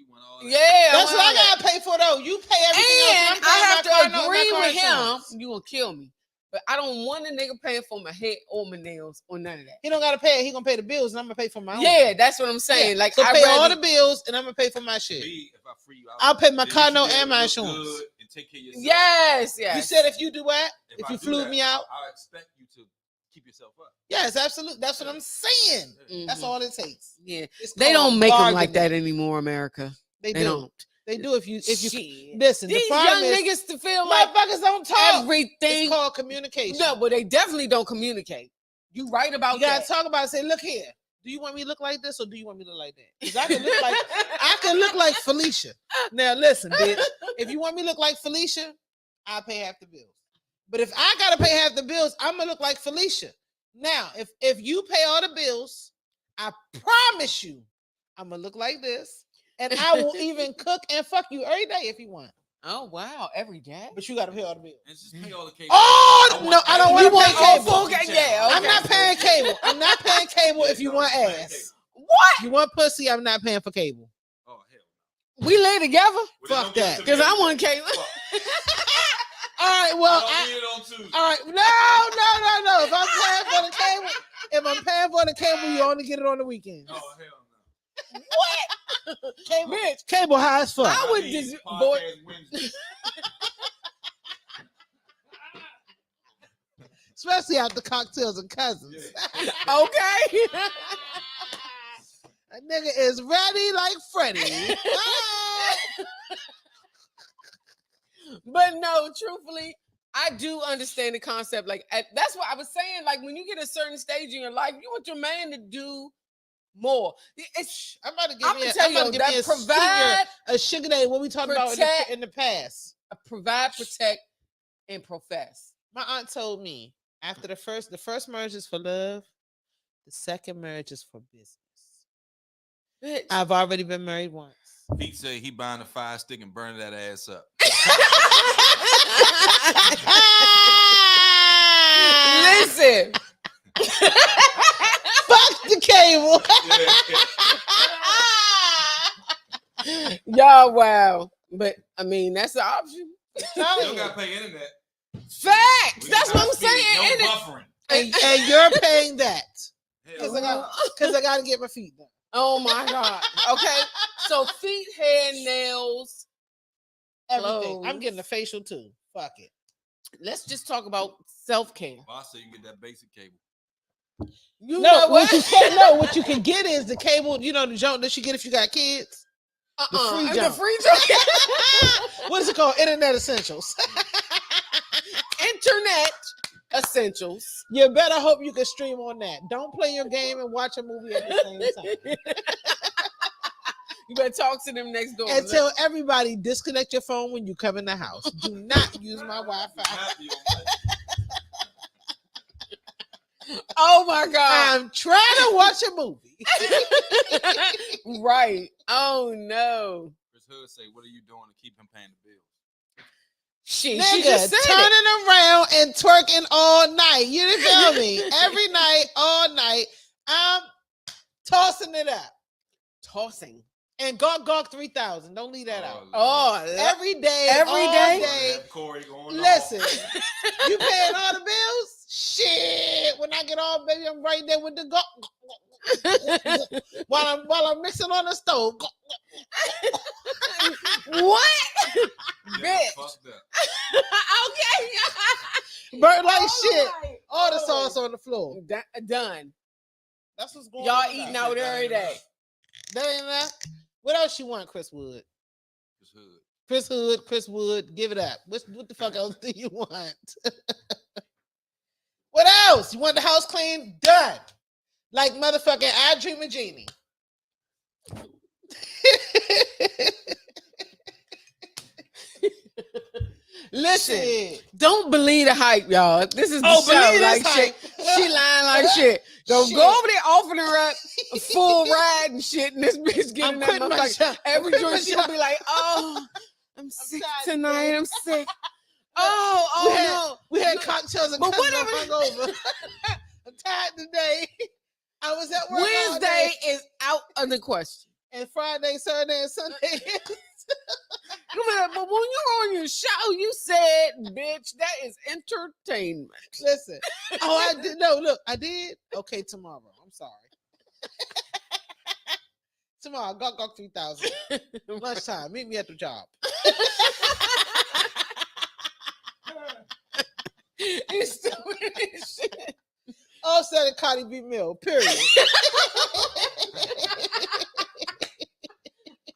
want all that. Yeah, That's I what I want that. gotta pay for though. You pay everything else. And I'm I paying have my car to note, my agree car with him. insurance. You will kill me. But I don't want a nigga paying for my head or my nails or none of that. He don't gotta pay it. He gonna pay the bills, and I'm gonna pay for my own. Yeah, that's what I'm saying. Yeah. Like so I pay all rather- the bills, and I'm gonna pay for my shit. Me, if I free you, I'll pay my then car you should note be able and my to look insurance. good and take care of yourself. Yes, yes. You said if you do what? If I you do flew that, me out? I expect you to keep yourself up. Yes, absolutely. That's what I'm saying. That's Mhm. all it takes. Yeah, It's they called don't make them like that bargaining. anymore, America. They They do. don't. They do. If you Shit. listen, These the problem young is niggas to feel like motherfuckers don't talk. everything. It's called communication. No, but they definitely don't communicate. You right about You gotta that. talk about it. Say, look here. Do you want me to look like this or do you want me to look like that? Because I can look like Felicia. Now listen, bitch. If you want me to look like Felicia, I'll pay half the bills. But if I gotta pay half the bills, I'm gonna look like Felicia. Now, if you pay all the bills, I promise you, I'm gonna look like this, and I will even cook and fuck you every day if you want. Oh wow, every day. But you gotta pay all the bills. And just pay all the cable. Oh no, I don't want You to want pay all cable. full ga- yeah, I'm okay. not paying cable. I'm not paying cable if you want ass. What? You want pussy? I'm not paying for cable. Oh hell. We lay together? Well, then Fuck don't give it that. to me Because I every want day. cable. All right, well, I don't need it on Tuesday. all right, no. If I'm paying for the cable, you only get it on the weekends. Oh hell no. Cable, bitch, cable high as fuck. I would need just podcast boy. Wednesday. Especially after cocktails and cousins. Okay. A nigga is ready like Freddie. But no, truthfully, I do understand the concept. Like that's what I was saying. Like when you get a certain stage in your life, you want your man to do more. It's I'm about to I'm gonna tell you that provide, a sugar daddy. What we talked about in the past. Provide, protect, and profess. My aunt told me after the first marriage is for love, the second marriage is for business. Bitch. I've already been married once. Pete say he buying a fire stick and burning that ass up. Listen. Fuck the cable. Y'all, wow. But I mean, that's the option. You don't gotta pay internet. Facts. That's what I'm saying. No buffering. And you're paying that. Because Hell, I got to get my feet done. Oh my God. Okay. So feet, hair, nails, Everything. I'm clothes. getting a facial too. Fuck it. Let's just talk about self-care. boss say you can get that basic cable. You No, know what what? you can't know. What you can get is the cable. You know the junk that you get if you got kids. The free The junk. free junk. What is it called? Internet essentials. Internet essentials. You better hope you can stream on that. Don't play your game and watch a movie at the same time. You better talk to them next door. And tell everybody disconnect your phone when you come in the house. Do not use my Wi-Fi. Oh my God. I'm trying to watch a movie. Right. Oh no. Chris Hood say, "What are you doing to keep him paying the bills?" She Nigga, just said it. turning around and twerking all night. You didn't feel me? Every night, all night, I'm tossing it up. Tossing. And Gawk 3000. Don't leave that out. Oh, Every day, Every all day? day. Corey going Listen, you paying all the bills? Shit. When I get off, baby, I'm right there with the Gawk. while I'm mixing on the stove. What? Bitch. Okay. Burnt like shit. Right. All the sauce on the floor. Done. That's what's going Y'all on. eating out every day. That ain't enough. What else you want, Chris Wood? Chris Hood. Chris Wood, give it up. What the fuck else do you want? What else? You want the house clean? Done. Like motherfucking I Dream of Jeannie. Listen, Shit. don't believe the hype, y'all. This is the show. believe Like this shit. hype. She lying like shit. Don't Shit. go over there offering her up a full ride and shit, and this bitch getting I'm that quitting my motherfucker. job. Every I'm quitting joint my she'll job. be like, "Oh, I'm sick tired tonight. today." I'm sick." Oh we had, no. We had cocktails and But cousins whatever- hungover. I'm tired today. I was at work all Wednesday day. is out of the question. And Friday, Saturday, and Sunday. But when you're on your show, you said, "Bitch, that is entertainment." Listen. Oh, I did. No, look, I did. Okay, tomorrow. I'm sorry. Tomorrow, Gawk 3000. Lunchtime. Meet me at the job. It's stupid as shit. All said at Cardi B Mill. Period.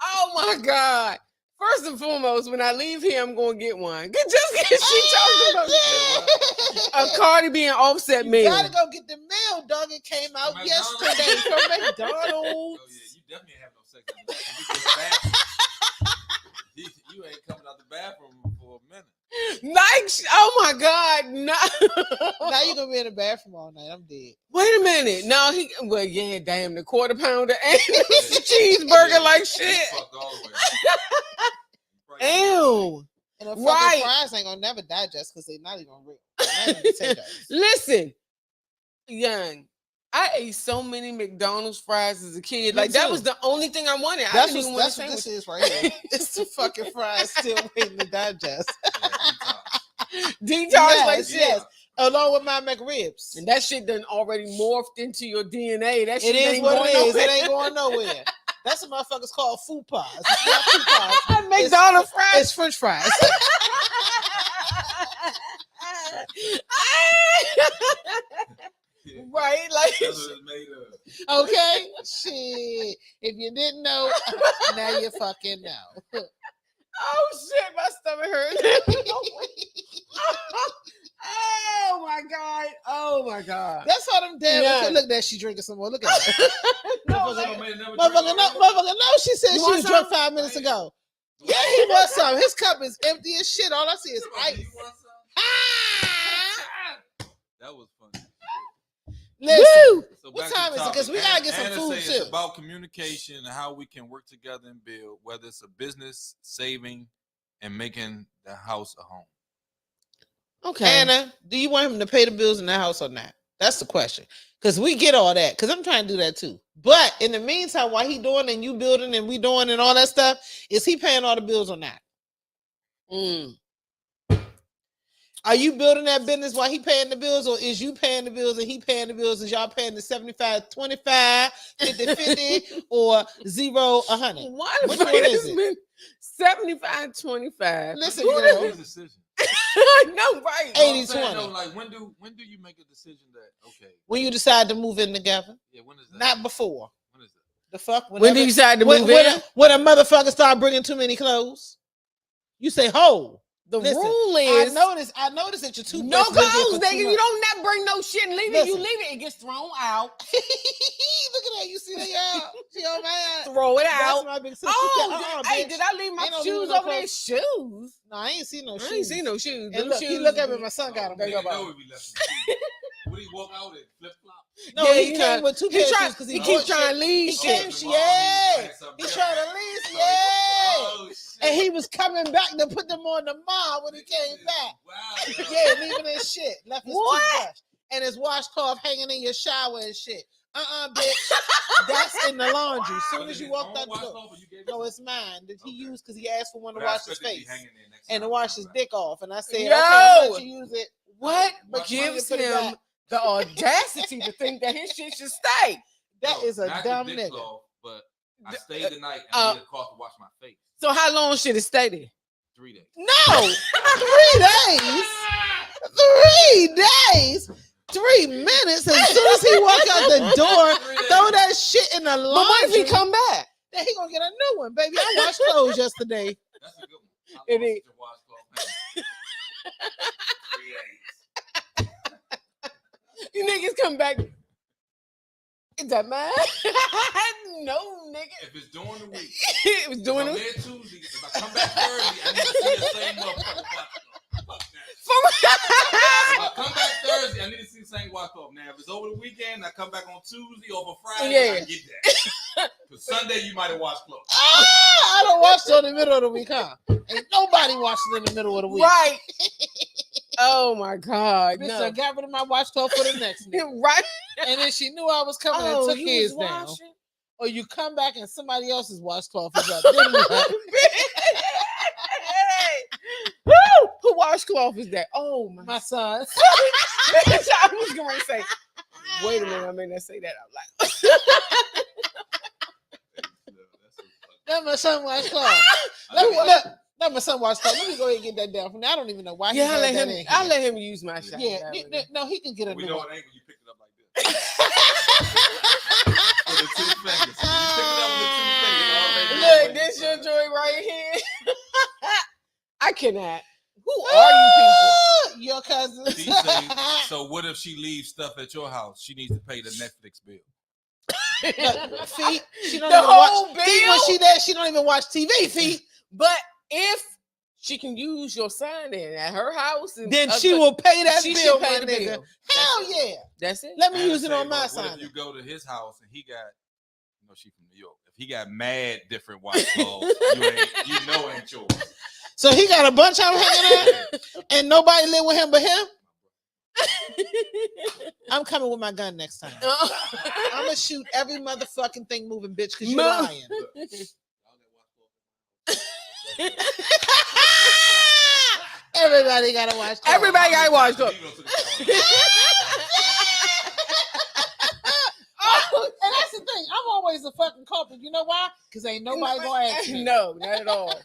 Oh my God. First and foremost, when I leave here, I'm going to get one. Just because she talking about a Cardi B and Offset You meal. gotta go get the mail, dog. It came out From yesterday from McDonald's. Oh yeah, you definitely have no sex. You ain't coming out the bathroom for a minute. Like, oh my God. No. Now you're gonna be in the bathroom all night. I'm dead. Wait a minute. No, well, yeah, damn, the quarter pounder and the cheeseburger like shit. Fucked all the way. Ew. And the fucking Right. fries ain't gonna never digest because they're not even real. They're not even potatoes. Listen, young, I ate so many McDonald's fries as a kid. Me Like that too. was the only thing I wanted. I That's didn't even what want a this sandwich. is right here. It's the fucking fries still waiting to digest. Detox Yes, like shit. yes. Along with my McRibs. And that shit done already morphed into your DNA. That shit It is ain't what going it is. nowhere. It ain't going nowhere. That's what motherfuckers call food pies. It's not food pies. McDonald's fries. It's French fries. Yeah. Right? Like, That's what it's made of. Okay, shit. If you didn't know, now you fucking know. oh shit, my stomach hurts. Oh my god. Oh my god. That's how them damn. Yeah. Look at that, she drinking some more. Look at that. No, Motherfucker made another Motherfucker, drink no, already? motherfucker, no. She said You she want was drunk some? 5 minutes ago. Yeah, he wants some. His cup is empty as shit. All I see is ice. You want some? Ah! That was funny. Listen, Woo! So What back to time the is it? 'Cause we topic. gotta get some Anna food, say it's too. about communication and how we can work together and build, whether it's a business, saving, and making the house a home. Okay. Anna, do you want him to pay the bills in the house or not? That's the question. Because we get all that. Because I'm trying to do that too. But in the meantime, while he doing and you building and we doing and all that stuff, is he paying all the bills or not? Mm. Are you building that business while he paying the bills, or is you paying the bills and he paying the bills? Is y'all paying the 75-25, 50-50, or 0-100? Why Which the one fuck is is it? it? 75-25. Listen, Who girl. Make a decision. I know, right? Hey, You know what I'm saying, 80-20. though? Like when do you make a decision that okay? When you decide to move in together, Yeah, when is that? not before. When is that? The fuck? When do you decide to when, move when in? when a motherfucker start bringing too many clothes, you say, "Ho." The Listen, rule is I noticed that your toothbrush no been there clothes, for 2 nigga. You months. don't never bring no shit and leave it. You Listen. leave it, it gets thrown out. Look at that. You see that, y'all? She on my ass. Throw it That's out. my big sister. Oh, hey, bitch. did I leave my Ain't no shoes leaving no over there? clothes. Shoes? No, I ain't seen no shoes. I ain't seen no shoes. And Them look, he shoes look at me. be- My son got them. Nigga Back know up. we left some shoes. What he walk out in flip flop? No, Yeah, he you came know, with 2 he pairs of try- shoes because he he keep bought trying shit. to leave He shit. came, yeah. He trying to leave, yeah. Oh, shit. And he was coming back to put them on the mall when he came back. Wow. Yeah, leaving his shit. Left his What? toothbrush and his washcloth hanging in your shower and shit. Bitch. That's in the laundry. As soon as you walked out the door. No, it's mine that he used because he asked for one to wash his face and to wash his dick off. And I said, Yo. okay, I'll let you use it. What But you need to gives put it him back. the audacity to think that his shit should stay? That is a dumb nigga. But I stayed the night and I needed a cloth to wash my face. So how long should it stay there? 3 days. No, 3 days. 3 days. 3 minutes. As soon as he walk out the door, throw that shit in the laundry. But what if he come back? Then he gonna get a new one, baby. I washed clothes yesterday. That's a good one. It is. You niggas come back. Is that mine? No, nigga. If it's during the week, It was doing if I'm it. there Tuesday, if I come back Thursday, I need to see the same motherfucker washcloth. Fuck that. If I come back Thursday, I need to see the same washcloth. Now, if it's over the weekend, I come back on Tuesday or for Friday, Yeah. I get that. Because Sunday, you might have washed clothes. I don't wash it in the middle of the week, huh? Ain't nobody washing in the middle of the week. Right. Oh my God. Bitch, No. I got rid of my washcloth for the next nigga. Right. And then she knew I was coming Oh, and took you his was down. washing? Or you come back and somebody else's washcloth is up. Then what? Woo! Who washcloth is that? Oh my. My son. I was going to say. Wait a minute. I may not say that out loud. That's my son washcloth. Look. That's my son washcloth. Let me go ahead and get that down from there. I don't even know why. Yeah, he had that in here. I'll let him use my shot. Yeah, no, he can get a We new know one. it ain't when you pick it up like this. With the 2 fingers. You pick it up with the 2 fingers. already Look, this your joint right here. I cannot. Who Are are you people? Your cousins. She say, so what if she leaves stuff at your house? She needs to pay the Netflix bill. Look, Fee, she don't The even whole watch. Fee, when bill? she there, she don't even watch TV. Fee. But if she can use your son in at her house, and Then she will pay that she bill, should pay my the nigga. bill. Hell yeah. That's it. Let me And use it say, on my what sign. if you go to his house and he got, you know, she from New York. If he got mad different washcloths, you know ain't yours. So he got a bunch of them hanging out, and nobody live with him but him. I'm coming with my gun next time. I'm gonna shoot every motherfucking thing moving, bitch, because you're Move. lying. Everybody gotta watch. Everybody got washcloth. Oh, and that's the thing. I'm always a fucking culprit. You know why? Because ain't nobody gonna ask me. No, not at all.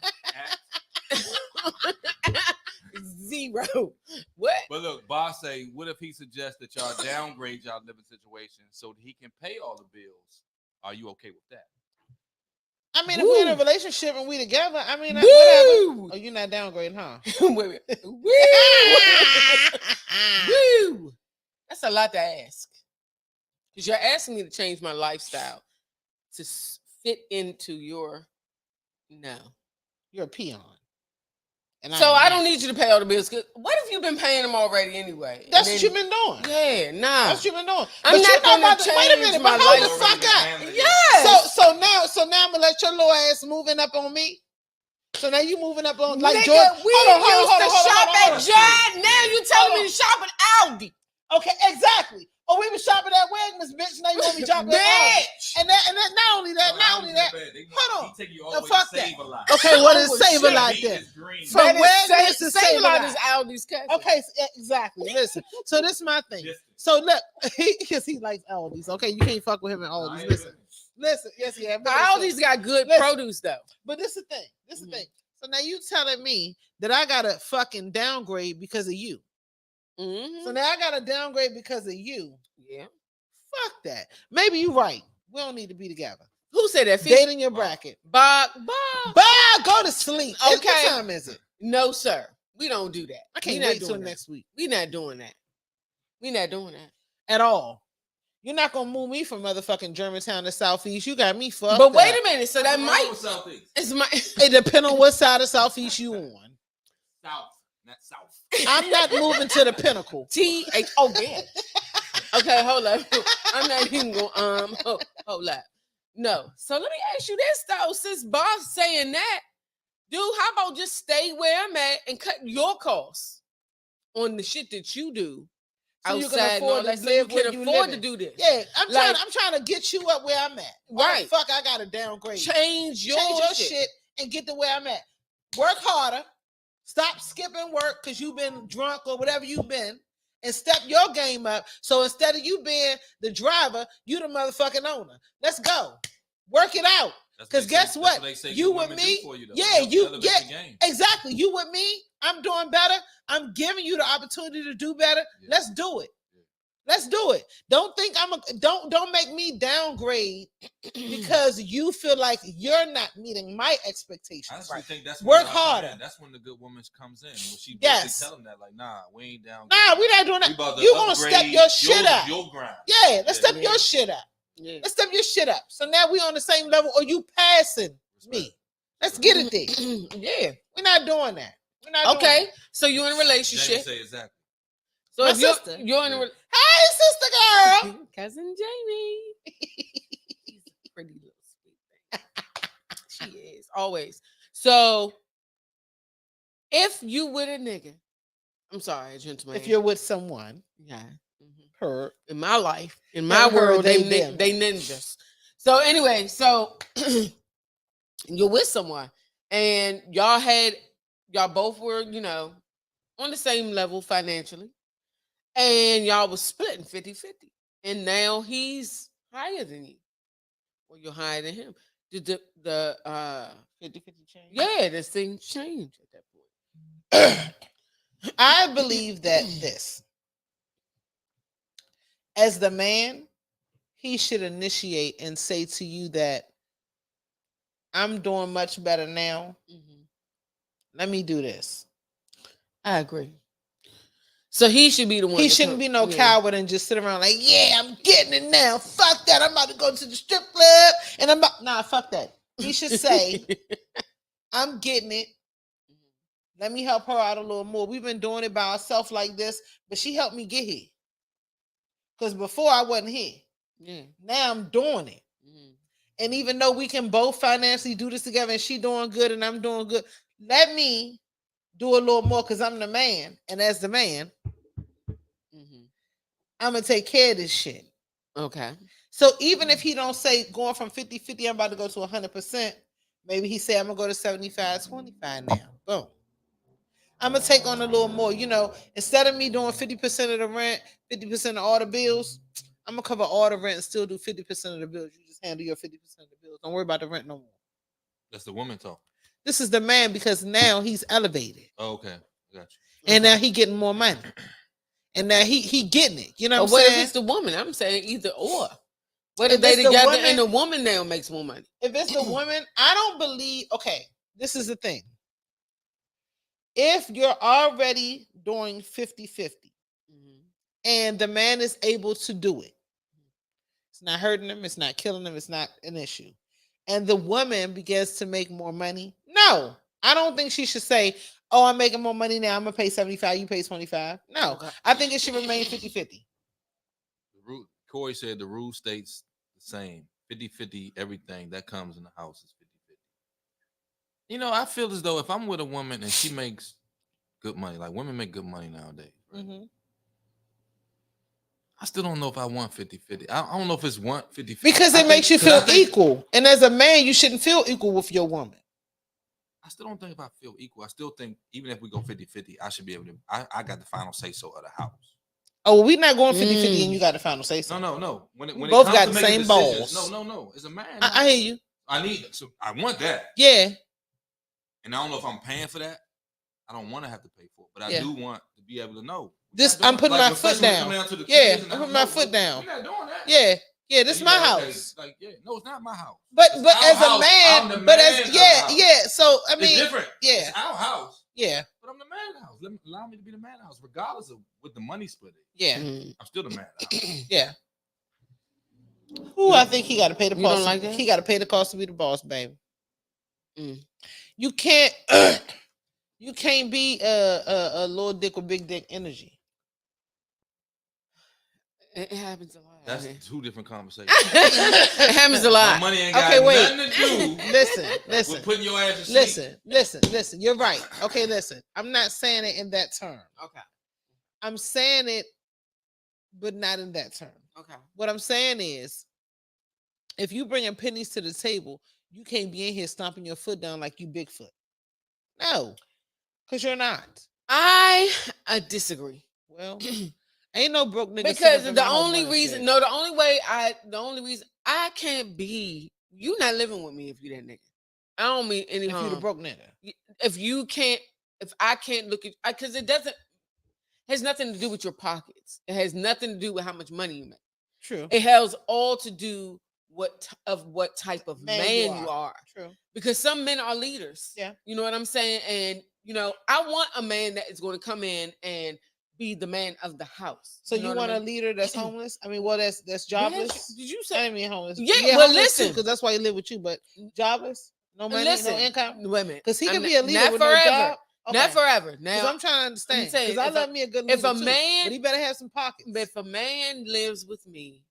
0. What? But look, boss say, what if he suggests that y'all downgrade y'all living situation so that he can pay all the bills? Are you okay with that? I mean, if we're in a relationship and we together, I mean, whatever. Woo! Oh, you're not downgrading, huh? Wait. Woo! That's a lot to ask. Because you're asking me to change my lifestyle to fit into your You're a peon. And So I don't need you to pay all the bills. What if you've been paying them already anyway? That's what you've been doing. Yeah, nah. That's what you've been doing. I'm not gonna change wait a minute, my but hold life. the fuck up. Yes. So now I'm gonna let your little ass moving up on me. So now you moving up on like Nigga, George. we Hold on, used to shop hold on. at Giant. Now you telling me to shop at Aldi. Okay, exactly. Oh, we were shopping at Wegmans, bitch. Now you want me to shopping at Aldi. Bitch. And that, not only that. Hold on. He take you all No, the way fuck to that. Save-A-Lot. Okay, what is Oh, Save-A-Lot Meat then? is green. From That is Wegmans to Save-A-Lot Save-A-Lot. is Aldi's cousin. Okay, exactly. Listen. So this is my thing. Distance. So look, because he likes Aldi's. Okay, you can't fuck with him in Nah, I Aldi's. ain't Listen. even- Listen. Yes, yeah. but Aldi's got good Listen. produce though. But this is the thing. This is Mhm. the thing. So now you telling me that I gotta fucking downgrade because of you. Mhm. So now I gotta downgrade because of you. Yeah. Fuck that. Maybe you're right. We don't need to be together. Who said that? Date in your bracket. Bob. Bye. Go to sleep. What Okay. time is it? No, sir. We don't do that. I can't We not wait till doing that. next week We not doing that. We not doing that. at all. You're not gonna move me from motherfucking Germantown to Southeast. You got me fucked. But wait up. a minute. So that What's wrong might. with Southeast? It's my. It depends on what side of Southeast you on. South, not South. I'm not moving to the Pinnacle. T-H. Oh, yeah. Okay, hold up. I'm not even going hold up. No. So let me ask you this though, since boss saying that, dude, how about just stay where I'm at and cut your costs on the shit that you do So you can outside and all afford to that, so you live where can you afford to living. do this. Yeah, I'm Like- trying to get you up where I'm at. Why the Right. fuck, I gotta downgrade. Change your shit and get to where I'm at. Work harder. Stop skipping work because you've been drunk or whatever you've been, and step your game up. So instead of you being the driver, you the motherfucking owner. Let's go. Work it out. That's 'Cause what they guess say- what? that's they say You good with women do me? for you, though. Yeah, Help you elevate get- the game. Exactly. You with me? I'm doing better. I'm giving you the opportunity to do better. Yeah. Let's do it. Yeah. Let's do it. Don't think don't make me downgrade because you feel like you're not meeting my I expectations. actually think that's Work when y'all come harder. in. That's when the good woman comes in. When she Yes. basically tell them that, like, nah, we ain't down. Nah, we're not doing We that. about to You gonna step upgrade your shit up. Your grind. Yeah, let's Yeah. step your shit up. Yeah. Let's step your shit up. So now we on the same level, or you passing me. Let's get it there. Yeah. We're not doing that. We're not doing Okay. that. So you're in a Jamie relationship. say exactly. So My if you're, sister. you're in a Yeah. Hey, sister girl. cousin Jamie. She's a pretty little sweet thing. She is always. So if you with a nigga, I'm sorry, gentleman. If you're with someone, yeah, mhm. her, in my life, in my Never heard world, they they them. they ninjas. So anyway, so you're with someone and y'all both were, on the same level financially, and y'all was splitting 50-50. And now he's higher than you. Or you're higher than him. Did the 50-50 change. yeah, this thing changed at that point. I believe that this, as the man, he should initiate and say to you that I'm doing much better now. Mhm. Let me do this. I agree. So he should be the one. He to shouldn't come- be no yeah. coward and just sit around like, yeah, I'm getting it now. Fuck that. I'm about to go to the strip club and I'm about, nah, fuck that. He should say, I'm getting it. Let me help her out a little more. We've been doing it by ourselves like this, but she helped me get here. Because before I wasn't here. Yeah. Now I'm doing it. Mhm. And even though we can both financially do this together and she doing good and I'm doing good, let me do a little more because I'm the man. And as the man, Mhm. I'm going to take care of this shit. Okay. So even if he don't say going from 50-50, I'm about to go to 100%, maybe he say I'm going to go to 75-25 now. Boom. I'm going to take on a little more. Instead of me doing 50% of the rent, 50% of all the bills, I'm going to cover all the rent and still do 50% of the bills. You just handle your 50% of the bills. Don't worry about the rent no more. That's the woman talk. This is the man because now he's elevated. Oh, okay. Got you. and now he getting more money, and now he getting it. You know But what I'm what if saying? it's the woman? I'm saying either or. What If if they it's the together woman- and the woman now makes more money? If it's the woman, I don't believe. Okay, this is the thing. If you're already doing 50-50 and the man is able to do it, it's not hurting him, it's not killing him, it's not an issue, and the woman begins to make more money, no, I don't think she should say, oh, I'm making more money now, I'm gonna pay 75, you pay 25. No, Okay. I think it should remain 50-50. Corey said the rule states the same. 50-50, everything that comes in the house is 50-50. You know, I feel as though if I'm with a woman and she makes good money, like women make good money nowadays, right? Mm-hmm. I still don't know if I want 50-50. I don't know if it's 50-50. Because it makes you feel equal, and as a man, you shouldn't feel equal with your woman. I still don't think if I feel equal. I still think even if we go 50-50, I should be able to. I got the final say so of the house. Oh, well, we're not going 50-50 and you got the final say so. No. When We it both comes got to the making same decisions- balls. No. As a man, I hear you. I want that. Yeah. And I don't know if I'm paying for that. I don't want to have to pay for it, but I Yeah. do want to be able to know. This, Not I'm doing- putting like, my foot especially when it down. come down to the Yeah, kids and I'm I putting don't my know, foot down. We're not doing that. Yeah, this is And my you go, okay, house. Like, yeah, no, it's not my house. But It's but our as a house. I'm man, the but man as of the yeah, house. yeah. So I It's mean, different. yeah. It's our house, yeah, but I'm the man of the house. Allow me to be the man of the house, regardless of what the money split is. yeah, I'm still the man of the house. yeah. Ooh, I think he got to pay the You cost. don't like that? He got to pay the cost to be the boss, baby. Mm. You can't, you can't be a little dick with big dick energy. It happens a lot. That's man. two different conversations. It happens a My lot. money ain't got Okay, wait. nothing to do Listen. with putting your ass to sleep. Listen. You're right. Okay, listen. I'm not saying it in that term. Okay. I'm saying it, but not in that term. Okay. What I'm saying is, if you bringing pennies to the table, you can't be in here stomping your foot down like you Bigfoot. No, because you're not. I disagree. Well, ain't no broke nigga. Because sitting up in the my home only running reason, shit. the only reason I can't be, you not living with me if you that nigga. I don't mean any if you the harm. broke nigga. If I can't look at, because it has nothing to do with your pockets. It has nothing to do with how much money you make. True. It has all to do what type of Man man you you are. True. Because some men are leaders. Yeah. You know what I'm saying? And I want a man that is going to come in and be the man of the house. So you know want what I a mean? leader that's homeless? I mean, well, that's jobless. Did you I say? didn't mean homeless. Yeah, well, listen. because that's why he live with you. But jobless, no money, Listen, no income. wait a minute. Because he I'm can not- be a leader not with forever. no job. Not forever. Because Now, I'm trying to understand. saying, Because I if love a- me a good leader if a too, man- but he better have some pockets. if a man lives with me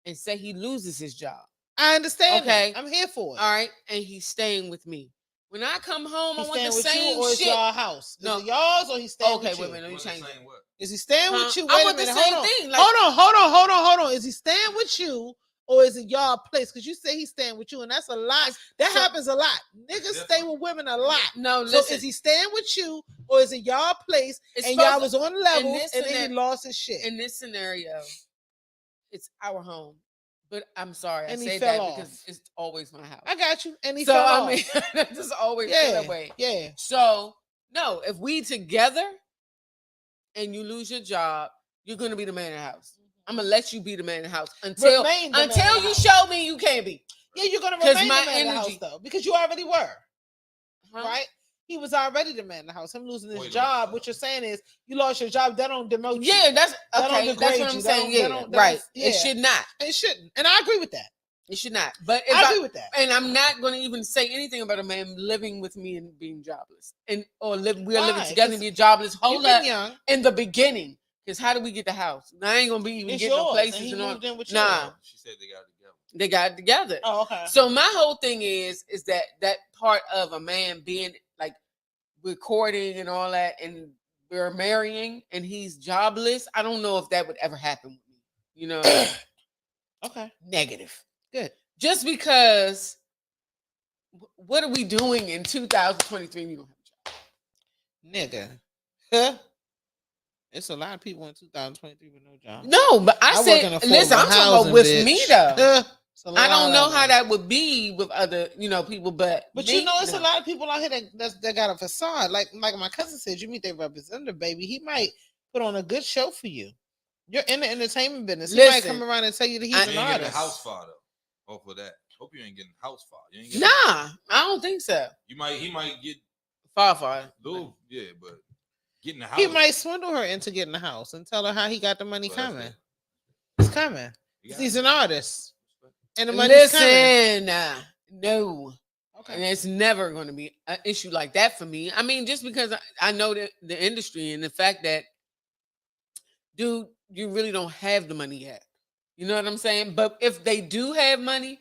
and say he loses his job, I understand. Okay. that. I'm here for it. all right, and he's staying with me. When I come home, He's I want staying the with same you, or is shit. y'all house? No. Is it y'all's, or he's staying Okay, with you? wait a minute. Let me What are they change it. saying, what? Is he staying Huh? with you? I Wait a want the minute. same Hold on. thing, like- Hold on. Is he staying with you, or is it y'all place? Because you say he's staying with you, and that's a lot. That So- happens a lot. Niggas stay with women a lot. No, So listen. is he staying with you, or is it y'all place, It's and y'all supposed was on levels, this and then he scenario- lost his shit? in this scenario, it's our home. But I'm sorry, And I he say fell that because off. it's always my house. I got you. And he So fell I off. mean, that's just always been yeah, that way. yeah. So no, if we together and you lose your job, you're gonna be the man of the house. I'm gonna let you be the man of the house until Remain the man of the you house. show me you can't be. Yeah, you're gonna 'Cause remain my the man of the house energy- though, because you already were. Huh? Right? He was already the man in the house. Him losing his Wait, job. wait. What you're saying is you lost your job. That don't demote you. Yeah, that's That don't okay. degrade That's what I'm you. saying. That Yeah, don't- right. yeah. It should not. It shouldn't. And I agree with that. It should not. But if I agree with that. and I'm not going to even say anything about a man living with me and being jobless, and we're living Why? together 'Cause and being jobless. You've Hold been up, young. in the beginning, because how do we get the house? I ain't gonna be even It's getting no yours. places And he and all. moved in with you. Nah, She said they got it together. they got it together. Oh, okay. So my whole thing is that part of a man being like recording and all that, and we're marrying, and he's jobless. I don't know if that would ever happen with me. You know, Okay. negative. Good. Just because, what are we doing in 2023? We don't have a job. Nigga. Huh? It's a lot of people in 2023 with no job. No, but I work said, in affordable listen, I'm talking about housing, with bitch. me though. Huh? I don't know how that would be with other, people, but But me, it's a lot of people out here that got a facade. Like my cousin said, you meet their representative, baby. He might put on a good show for you. You're in the entertainment business. He might come around and tell you that he's an artist. Getting a house fire though. For that. Hope you ain't getting house fire. You ain't getting I don't think so. He might get fire. Little, yeah, but getting the house. He might swindle her into getting the house and tell her how he got the money coming. It's coming. He's an artist. And the money's coming. No. Okay. And it's never going to be an issue like that for me. I mean, just because I know the industry and the fact that, dude, you really don't have the money yet. You know what I'm saying? But if they do have money,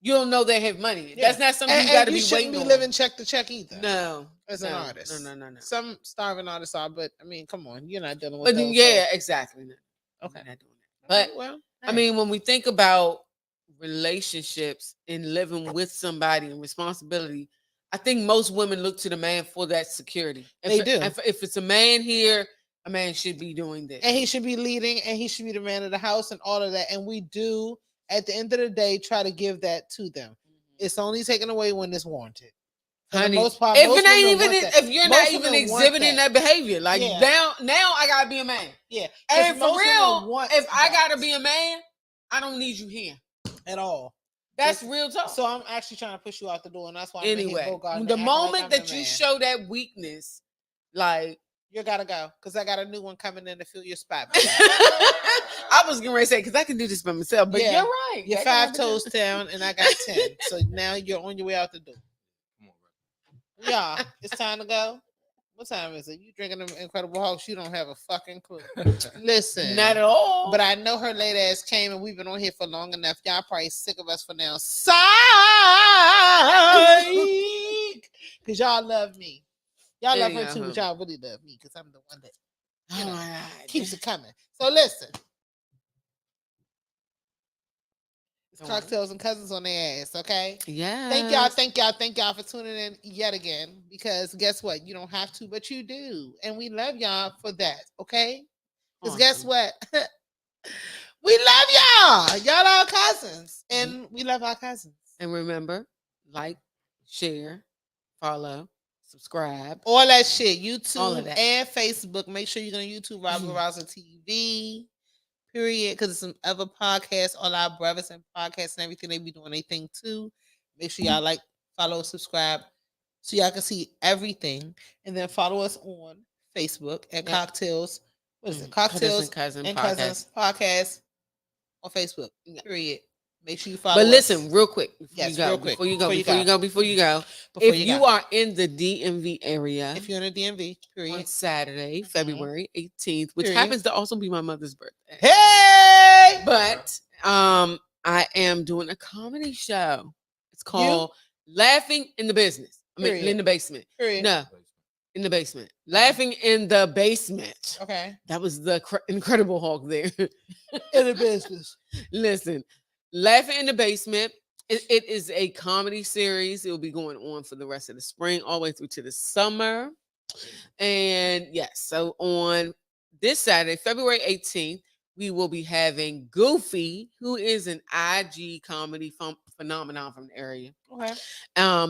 you'll know they have money. Yeah. That's not something you got to be waiting on. You shouldn't be living check to check either. No. As an artist. No. Some starving artists are, but I mean, come on. You're not dealing with those. Yeah, exactly. Okay. Not doing that. But, I mean, when we think about relationships and living with somebody and responsibility, I think most women look to the man for that security. They do. If it's a man here, a man should be doing this. And he should be leading, and he should be the man of the house and all of that. And we do, at the end of the day, try to give that to them. It's only taken away when it's warranted. Honey, most part, if you're not even exhibiting that behavior, like now I gotta be a man. Yeah. And for real, if I gotta be a man, I don't need you here at all. That's real talk. So I'm actually trying to push you out the door, and that's why. Anyway, the moment that you show that weakness, like you gotta go, because I got a new one coming in to fill your spot. I was gonna say because I can do this by myself, but you're right. You're 5 toes down, and I got 10. So now you're on your way out the door. Yeah, it's time to go. What time is it? You drinking them Incredible Hulks? You don't have a fucking clue. Listen, not at all. But I know her late ass came, and we've been on here for long enough. Y'all probably sick of us for now. Psych, because y'all love me. Y'all love her too, but y'all really love me because I'm the one that keeps it coming. So listen. It's Cocktails and Cousins on their ass, okay? Yeah. Thank y'all for tuning in yet again. Because guess what? You don't have to, but you do. And we love y'all for that, okay? Because guess what? We love y'all. Y'all are our cousins. And we love our cousins. And remember, like, share, follow, subscribe. All that shit. YouTube and Facebook. Make sure you're going to YouTube Robert Rouser TV. Period. Because some other podcasts, all our brothers and podcasts and everything, they be doing their thing too. Make sure y'all like, follow, subscribe so y'all can see everything. And then follow us on Facebook at Cocktails. What is it? Cocktails and Cousins Podcast on Facebook. Period. Make sure you follow us. But listen, real quick. Before you go. If you are in the DMV area. If you're in the DMV, period. On Saturday, February 18th, which happens to also be my mother's birthday. Hey! But I am doing a comedy show. It's called Laughing in the Business. I mean, in the basement. Period. No. In the basement. Laughing in the basement. Okay. That was the Incredible Hulk there. In the business. Listen. Laughing in the Basement. It is a comedy series. It will be going on for the rest of the spring, all the way through to the summer. And yes, so on this Saturday, February 18th, we will be having Goofy, who is an IG comedy phenomenon from the area. Okay.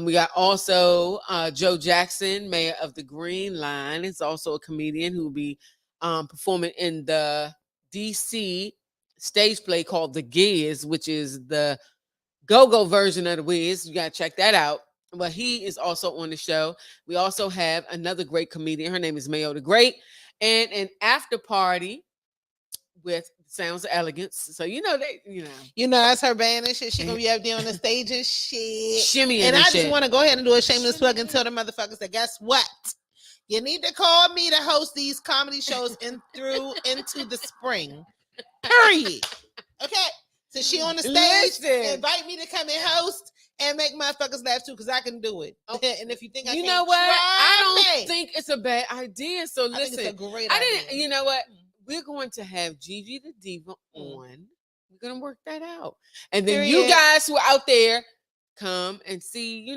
We got also Joe Jackson, mayor of the Green Line. It's also a comedian who will be performing in the DC stage play called The Giz, which is the go-go version of The Wiz. You got to check that out. But he is also on the show. We also have another great comedian. Her name is Mayo the Great. And an after party with Sounds of Elegance. So, that's her band and shit. She going to be up there on the stage and shit. Shimmying and I shit. just want to go ahead and do a shameless plug and tell the motherfuckers that guess what? You need to call me to host these comedy shows into the spring. Period. Okay. So she on the stage, invite me to come and host and make motherfuckers laugh too, because I can do it. Okay. And if you think I don't think it's a bad idea. So listen, I think it's a great idea. You know what? We're going to have Gigi the Diva on. We're gonna work that out. And then you guys who are out there come and see,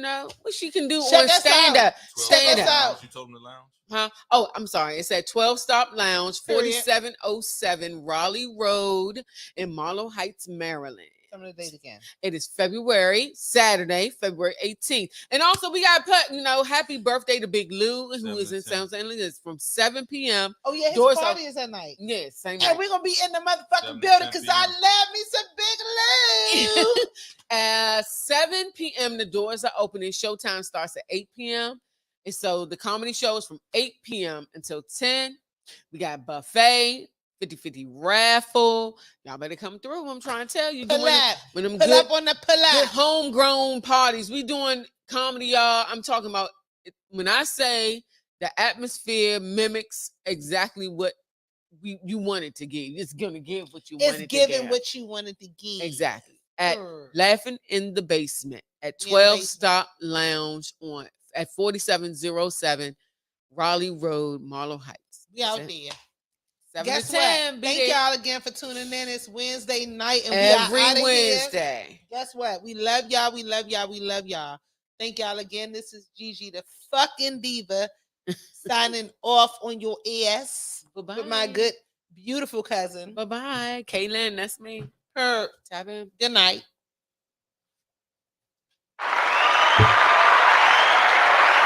what she can do on stand up. Stand up. You told them to lounge? Huh? Oh, I'm sorry. It's at 12 Stop Lounge, 4707 Raleigh Road in Marlow Heights, Maryland. Tell me the date again. It is Saturday, February 18th. And also we got put, happy birthday to Big Lou, who is in 7 South St. Louis. It's from 7 p.m. Oh yeah, his Doors party are- is at night. Yes, same And night. we're gonna be in the motherfucking 7 to building 10 because I p.m. love me some Big Lou. At 7 p.m. the doors are opening. Showtime starts at 8 p.m. And so the comedy show is from 8 p.m. until 10. We got buffet, 50-50 raffle. Y'all better come through. I'm trying to tell you. Pull up. When them Pull good, up on the pull good up. homegrown parties. We doing comedy, y'all. I'm talking about when I say the atmosphere mimics exactly what you wanted to give. It's gonna give what you It's wanted to giving give. what you wanted to give. Exactly. At Sure. Laughing in the Basement at We in the 12 basement. Stop Lounge at 4707 Raleigh Road, Marlow Heights. We out Seven- there. 7 Guess to 10. what? Be Thank there y'all again for tuning in. It's Wednesday night and every we are out of here. Wednesday. Guess what? We love y'all. We love y'all. We love y'all. Thank y'all again. This is Gigi, the fucking diva, signing off on your ass Bye-bye. with my good, beautiful cousin. Bye-bye. Kaylin, that's me. Her. Tap in. Good night.